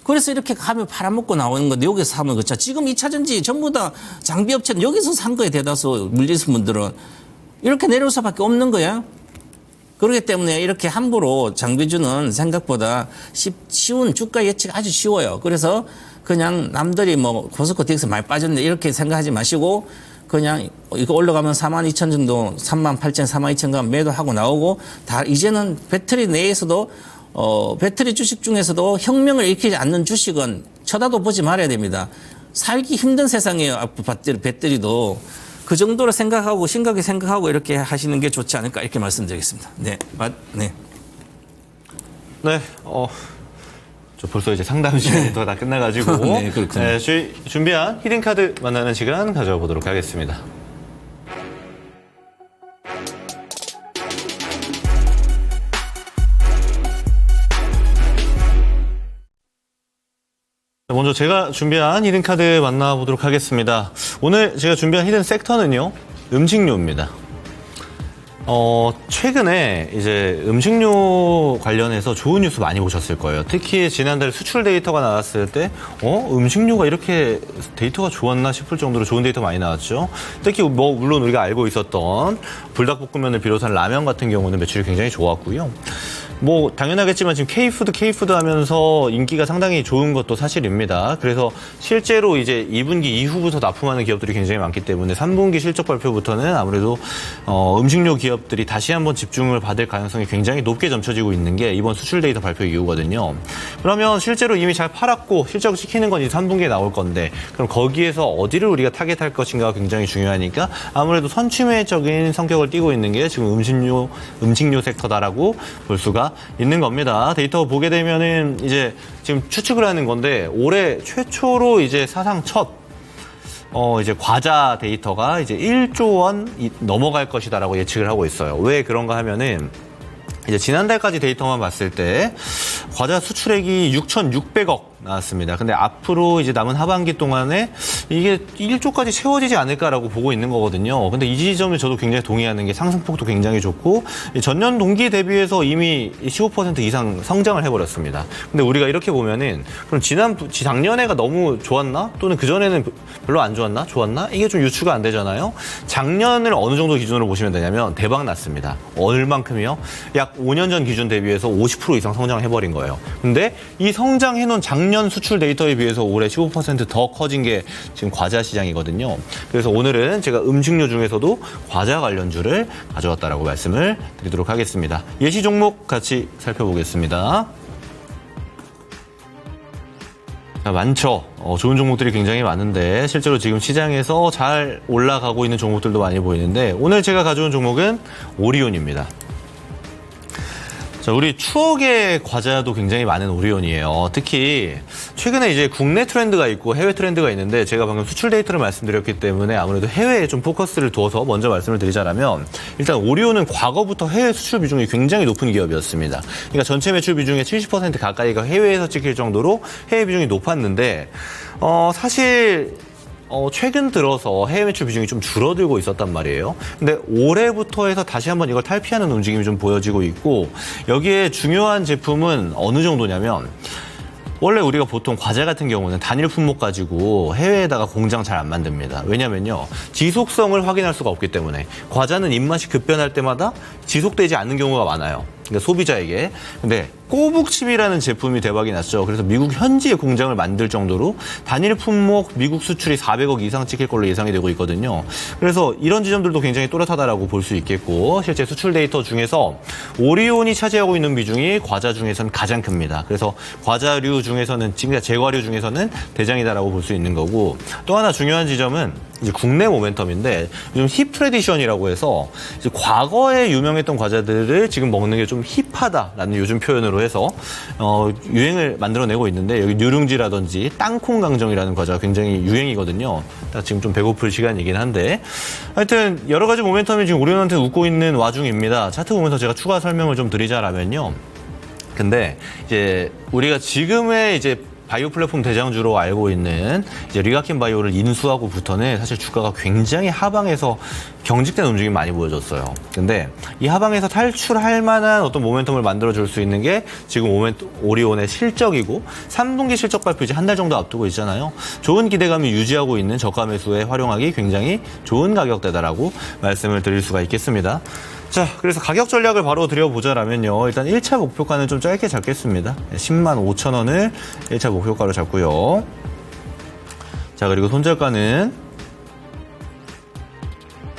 Speaker 1: 그래서 이렇게 가면 팔아먹고 나오는 건데 여기서 사면 그렇죠. 지금 2차전지 전부 다 장비업체는 여기서 산 거에 대다수 물리스 분들은 이렇게 내려올 수밖에 없는 거예요. 그렇기 때문에 이렇게 함부로 장비주는 생각보다 쉬운 주가 예측 아주 쉬워요. 그래서 그냥 남들이 뭐 포스코 덱스 많이 빠졌는데 이렇게 생각하지 마시고 그냥 이거 올라가면 42,000 정도 38,000, 42,000 가면 매도하고 나오고 다 이제는 배터리 내에서도 배터리 주식 중에서도 혁명을 일으키지 않는 주식은 쳐다도 보지 말아야 됩니다. 살기 힘든 세상이에요. 배터리도. 그 정도로 생각하고 심각하게 생각하고 이렇게 하시는 게 좋지 않을까 이렇게 말씀드리겠습니다. 네, 네.
Speaker 2: 네, 저 벌써 이제 상담 시간부터 다 끝나가지고
Speaker 1: 네, 그렇군요.
Speaker 2: 저희 준비한 히든카드 만나는 시간 가져보도록 하겠습니다. 먼저 제가 준비한 히든카드 만나보도록 하겠습니다. 오늘 제가 준비한 히든 섹터는요, 음식료입니다. 최근에 이제 음식료 관련해서 좋은 뉴스 많이 보셨을 거예요. 특히 지난달 수출 데이터가 나왔을 때, 음식료가 이렇게 데이터가 좋았나 싶을 정도로 좋은 데이터 많이 나왔죠. 특히 물론 우리가 알고 있었던 불닭볶음면을 비롯한 라면 같은 경우는 매출이 굉장히 좋았고요. 뭐 당연하겠지만 지금 K푸드 하면서 인기가 상당히 좋은 것도 사실입니다. 그래서 실제로 이제 2분기 이후부터 납품하는 기업들이 굉장히 많기 때문에 3분기 실적 발표부터는 아무래도 음식료 기업들이 다시 한번 집중을 받을 가능성이 굉장히 높게 점쳐지고 있는 게 이번 수출 데이터 발표 이후거든요. 그러면 실제로 이미 잘 팔았고 실적을 시키는 건 이제 3분기에 나올 건데 그럼 거기에서 어디를 우리가 타겟할 것인가가 굉장히 중요하니까 아무래도 선취매적인 성격을 띠고 있는 게 지금 음식료 섹터다라고 볼 수가 있는 겁니다. 데이터 보게 되면은 이제 지금 추측을 하는 건데 올해 최초로 이제 사상 첫 이제 과자 데이터가 이제 1조 원 넘어갈 것이다라고 예측을 하고 있어요. 왜 그런가 하면은 이제 지난달까지 데이터만 봤을 때 과자 수출액이 6,600억 나왔습니다. 근데 앞으로 이제 남은 하반기 동안에 이게 1조까지 채워지지 않을까라고 보고 있는 거거든요. 근데 이 지점에 저도 굉장히 동의하는 게 상승폭도 굉장히 좋고 전년 동기 대비해서 이미 15% 이상 성장을 해버렸습니다. 근데 우리가 이렇게 보면은 그럼 작년에가 너무 좋았나? 또는 그전에는 별로 안 좋았나? 좋았나? 이게 좀 유추가 안 되잖아요. 작년을 어느 정도 기준으로 보시면 되냐면 대박 났습니다. 얼만큼이요? 약 5년 전 기준 대비해서 50% 이상 성장을 해버린 거예요. 근데 이 성장해놓은 작년 수출 데이터에 비해서 올해 15%더 커진 게 지금 과자 시장이거든요. 그래서 오늘은 제가 음식료 중에서도 과자 관련주를 가져왔다라고 말씀을 드리도록 하겠습니다. 예시 종목 같이 살펴보겠습니다. 자, 많죠. 좋은 종목들이 굉장히 많은데 실제로 지금 시장에서 잘 올라가고 있는 종목들도 많이 보이는데 오늘 제가 가져온 종목은 오리온입니다. 자, 우리 추억의 과자도 굉장히 많은 오리온이에요. 특히 최근에 이제 국내 트렌드가 있고 해외 트렌드가 있는데 제가 방금 수출 데이터를 말씀드렸기 때문에 아무래도 해외에 좀 포커스를 두어서 먼저 말씀을 드리자면 일단 오리온은 과거부터 해외 수출 비중이 굉장히 높은 기업이었습니다. 그러니까 전체 매출 비중의 70% 가까이가 해외에서 찍힐 정도로 해외 비중이 높았는데 사실 최근 들어서 해외 매출 비중이 좀 줄어들고 있었단 말이에요. 근데 올해부터 해서 다시 한번 이걸 탈피하는 움직임이 좀 보여지고 있고 여기에 중요한 제품은 어느 정도냐면 원래 우리가 보통 과자 같은 경우는 단일 품목 가지고 해외에다가 공장 잘 안 만듭니다. 왜냐면요. 지속성을 확인할 수가 없기 때문에 과자는 입맛이 급변할 때마다 지속되지 않는 경우가 많아요. 그러니까 소비자에게. 근데 꼬북칩이라는 제품이 대박이 났죠. 그래서 미국 현지에 공장을 만들 정도로 단일 품목 미국 수출이 400억 이상 찍힐 걸로 예상이 되고 있거든요. 그래서 이런 지점들도 굉장히 또렷하다라고 볼 수 있겠고 실제 수출 데이터 중에서 오리온이 차지하고 있는 비중이 과자 중에서는 가장 큽니다. 그래서 과자류 중에서는 진짜 제과류 중에서는 대장이다라고 볼 수 있는 거고 또 하나 중요한 지점은 이제 국내 모멘텀인데 요즘 힙 트래디션이라고 해서 이제 과거에 유명했던 과자들을 지금 먹는 게 좀 힙하다라는 요즘 표현으로 해서 유행을 만들어내고 있는데 여기 누룽지라든지 땅콩 강정이라는 과자가 굉장히 유행이거든요. 딱 지금 좀 배고플 시간이긴 한데 하여튼 여러 가지 모멘텀이 지금 오리온한테 웃고 있는 와중입니다. 차트 보면서 제가 추가 설명을 좀 드리자라면요. 근데 이제 우리가 지금의 이제 바이오 플랫폼 대장주로 알고 있는 이제 리가킨 바이오를 인수하고부터는 사실 주가가 굉장히 하방에서 경직된 움직임이 많이 보여졌어요. 근데 이 하방에서 탈출할 만한 어떤 모멘텀을 만들어줄 수 있는 게 지금 오리온의 실적이고 3분기 실적 발표 이제 한 달 정도 앞두고 있잖아요. 좋은 기대감이 유지하고 있는 저가 매수에 활용하기 굉장히 좋은 가격대다라고 말씀을 드릴 수가 있겠습니다. 자, 그래서 가격 전략을 바로 드려보자라면요. 일단 1차 목표가는 좀 짧게 잡겠습니다. 10만 5천 원을 1차 목표가로 잡고요. 자, 그리고 손절가는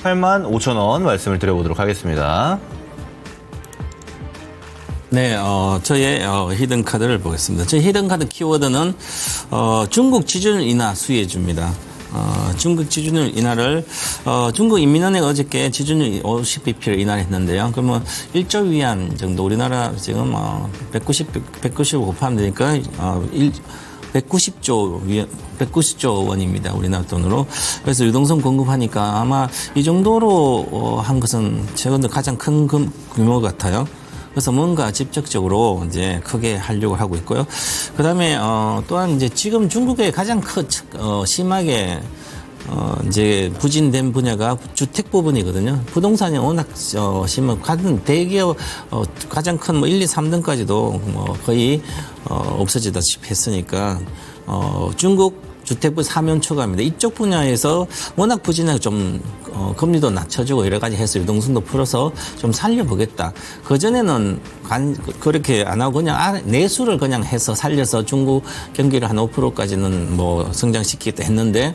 Speaker 2: 8만 5천 원 말씀을 드려보도록 하겠습니다.
Speaker 1: 네, 저의 히든 카드를 보겠습니다. 저희 히든 카드 키워드는 중국 지준 인하 수혜주입니다. 중국 지준율 인하를 중국 인민은행이 어저께 지준율 50bp를 인하했는데요. 그러면 1조 위안 정도 우리나라 지금 195 곱하면 되니까 190조 원입니다. 우리나라 돈으로. 그래서 유동성 공급하니까 아마 이 정도로 한 것은 최근 들어 가장 큰 규모 같아요. 그래서 뭔가 직접적으로 이제 크게 하려고 하고 있고요. 그 다음에, 또한 이제 지금 중국에 가장 심하게, 이제 부진된 분야가 주택 부분이거든요. 부동산이 워낙, 심한, 같은 대기업, 가장 큰 1, 2, 3등까지도 거의, 없어지다시피 했으니까, 중국 주택부 사면 초과입니다. 이쪽 분야에서 워낙 부진하게 좀 금리도 낮춰주고 여러 가지 해서 유동성도 풀어서 좀 살려보겠다. 그전에는 그렇게 안 하고 그냥 내수를 그냥 해서 살려서 중국 경기를 한 5%까지는 뭐 성장시키겠다 했는데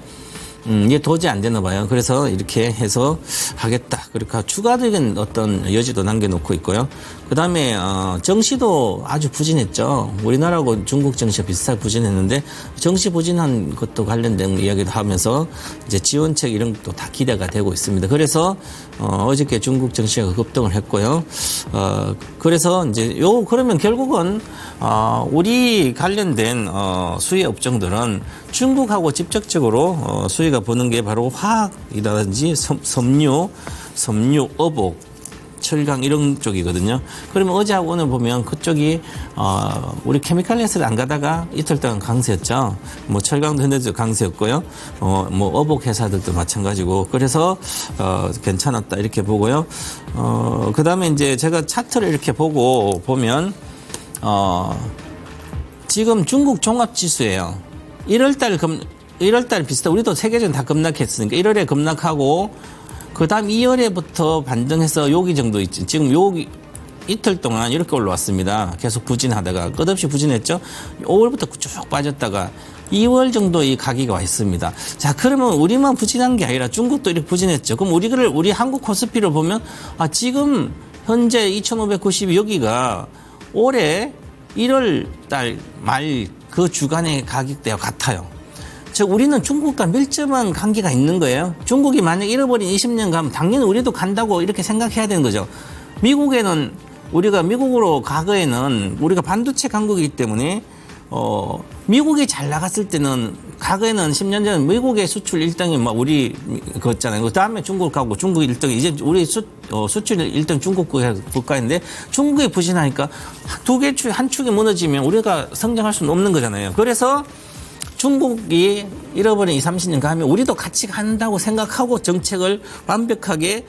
Speaker 1: 이게 도저히 안 되나 봐요. 그래서 이렇게 해서 하겠다. 그러니까 추가적인 어떤 여지도 남겨놓고 있고요. 그 다음에 정시도 아주 부진했죠. 우리나라하고 중국 정시가 비슷하게 부진했는데 정시 부진한 것도 관련된 이야기도 하면서 이제 지원책 이런 것도 다 기대가 되고 있습니다. 그래서 어저께 중국 정시가 급등을 했고요. 그래서 이제 그러면 결국은 우리 관련된 수혜 업종들은 중국하고 직접적으로 수혜가 보는 게 바로 화학이라든지 섬유, 어복, 철강 이런 쪽이거든요. 그러면 어제하고 오늘 보면 그쪽이 우리 케미칼에서 안 가다가 이틀 동안 강세였죠. 뭐 철강도 현대도 강세였고요. 뭐 어복 회사들도 마찬가지고 그래서 괜찮았다 이렇게 보고요. 그다음에 이제 제가 차트를 이렇게 보고 보면 지금 중국 종합지수예요. 1월달 비슷해. 우리도 세계적으로 다 급락했으니까 1월에 급락하고 그다음 2월에부터 반등해서 여기 정도 있지. 지금 여기 이틀 동안 이렇게 올라왔습니다. 계속 부진하다가 끝없이 부진했죠. 5월부터 쭉 빠졌다가 2월 정도 이 가기가 와 있습니다. 자, 그러면 우리만 부진한 게 아니라 중국도 이렇게 부진했죠. 그럼 우리 한국 코스피를 보면 지금 현재 2,590 여기가 올해 1월 달 말 그 주간의 가격대와 같아요. 즉 우리는 중국과 밀접한 관계가 있는 거예요. 중국이 만약 잃어버린 20년 가면 당연히 우리도 간다고 이렇게 생각해야 되는 거죠. 미국에는 우리가 미국으로 과거에는 우리가 반도체 강국이기 때문에 미국이 잘 나갔을 때는 과거에는 10년 전에 미국의 수출 1등이 막 우리 그었잖아요. 그 다음에 중국 가고 중국 1등이 이제 우리 수출 1등 중국 국가인데 중국이 부진하니까 한 축이 무너지면 우리가 성장할 수는 없는 거잖아요. 그래서 중국이 잃어버린 20, 30년 가면 우리도 같이 간다고 생각하고 정책을 완벽하게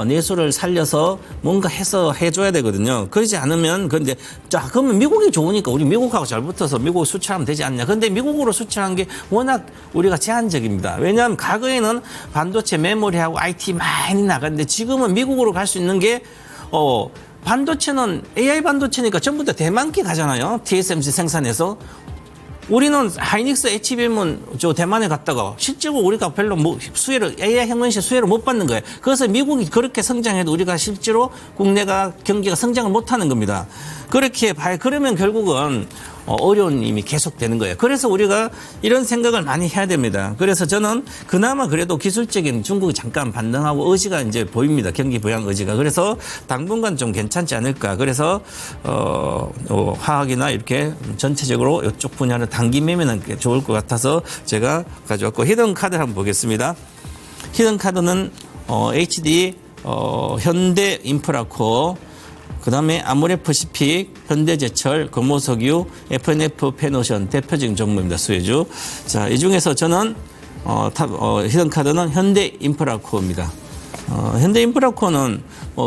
Speaker 1: 내수를 살려서 뭔가 해줘야 되거든요. 그러지 않으면, 근데, 자, 그러면 미국이 좋으니까 우리 미국하고 잘 붙어서 미국 수출하면 되지 않냐. 근데 미국으로 수출한 게 워낙 우리가 제한적입니다. 왜냐하면 과거에는 반도체 메모리하고 IT 많이 나갔는데 지금은 미국으로 갈 수 있는 게, 반도체는 AI 반도체니까 전부 다 대만기 가잖아요. TSMC 생산해서. 우리는 하이닉스 HBM은 대만에 갔다가 실제로 우리가 별로 AI 핵문시 수혜를 못 받는 거예요. 그래서 미국이 그렇게 성장해도 우리가 실제로 국내가 경기가 성장을 못 하는 겁니다. 그렇게 그러면 결국은 어려움이 계속되는 거예요. 그래서 우리가 이런 생각을 많이 해야 됩니다. 그래서 저는 그나마 그래도 기술적인 중국이 잠깐 반등하고 의지가 이제 보입니다. 경기 부양 의지가. 그래서 당분간 좀 괜찮지 않을까. 그래서 화학이나 이렇게 전체적으로 이쪽 분야를 단기 매매는 좋을 것 같아서 제가 가져왔고 히든 카드 한번 보겠습니다. 히든 카드는 HD 현대 인프라코어 그 다음에 아모레퍼시픽, 현대제철, 금호석유, FNF 페노션 대표적인 종목입니다. 수혜주. 자, 이 중에서 저는 히든카드는 현대인프라코어입니다. 현대인프라코어는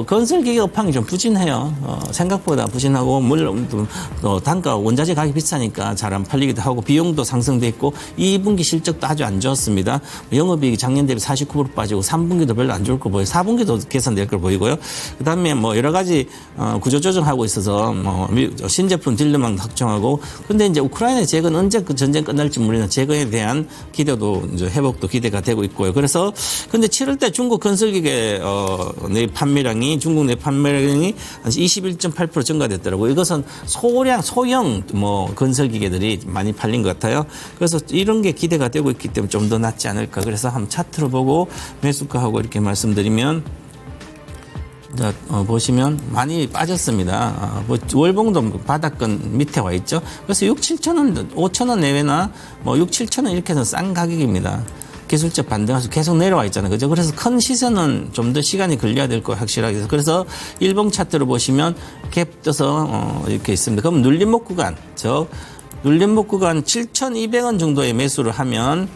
Speaker 1: 건설기계 업황이 좀 부진해요. 생각보다 부진하고 물론 단가 원자재 가격이 비싸니까 잘 안 팔리기도 하고 비용도 상승돼 있고 2분기 실적도 아주 안 좋았습니다. 영업이익이 작년 대비 49% 빠지고 3분기도 별로 안 좋을 거 보여요. 4분기도 개선될 걸 보이고요. 그다음에 여러 가지 구조조정하고 있어서 신제품 딜러망 확정하고 근데 이제 우크라이나 재건 언제 그 전쟁 끝날지 모르는 재건에 대한 기대도 이제 회복도 기대가 되고 있고요. 그래서 근데 7월달 중국 건설기계 내 판매량이 중국 내 판매량이 한 21.8% 증가됐더라고요. 이것은 소형 건설기계들이 많이 팔린 것 같아요. 그래서 이런 게 기대가 되고 있기 때문에 좀 더 낫지 않을까. 그래서 한번 차트로 보고 매수가하고 이렇게 말씀드리면 자, 보시면 많이 빠졌습니다. 월봉도 바닥권 밑에 와 있죠. 그래서 6, 7천 원, 5천 원 내외나 6, 7천 원 이렇게 해서 싼 가격입니다. 기술적 반등하면서 계속 내려와 있잖아요. 그죠? 그래서 큰 시세는 좀 더 시간이 걸려야 될 거예요. 확실하게. 그래서 일봉 차트로 보시면 갭 떠서 이렇게 있습니다. 그럼 눌림목 구간, 눌림목 구간 7,200원 정도의 매수를 하면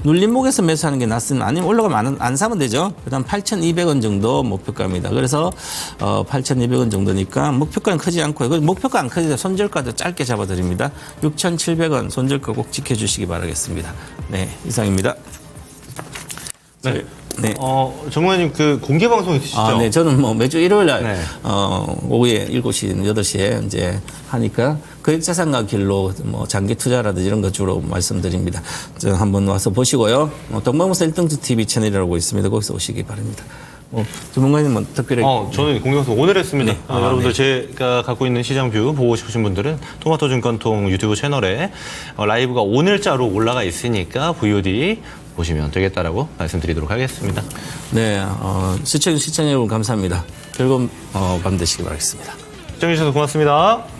Speaker 1: 눌림목에서 매수하는 게 낫으면 아니면 올라가면 안 사면 되죠. 그다음 8,200원 정도 목표가입니다. 그래서 8,200원 정도니까 목표가는 크지 않고요. 목표가 안 크지 손절가도 짧게 잡아드립니다. 6,700원 손절가 꼭 지켜주시기 바라겠습니다. 네, 이상입니다.
Speaker 2: 네.
Speaker 1: 네.
Speaker 2: 전문가님 그 공개 방송 있으시죠?
Speaker 1: 네, 저는 뭐 매주 일요일 날,
Speaker 2: 네.
Speaker 1: 오후에 7시, 8시에 이제 하니까 거액자산가 길로 뭐 장기 투자라든지 이런 거 주로 말씀드립니다. 저 한번 와서 보시고요. 동방부사 1등주 TV 채널이라고 있습니다. 거기서 오시기 바랍니다. 전문가님 뭐 특별히.
Speaker 2: 저는 공개 방송 오늘 했습니다.
Speaker 1: 네.
Speaker 2: 여러분들 제가 갖고 있는 시장 뷰 보고 싶으신 분들은 토마토 증권통 유튜브 채널에 라이브가 오늘자로 올라가 있으니까 VOD 보시면 되겠다라고 말씀드리도록 하겠습니다.
Speaker 1: 네, 시청자 여러분 감사합니다. 즐거운 밤 되시기 바라겠습니다.
Speaker 2: 시청해주셔서 고맙습니다.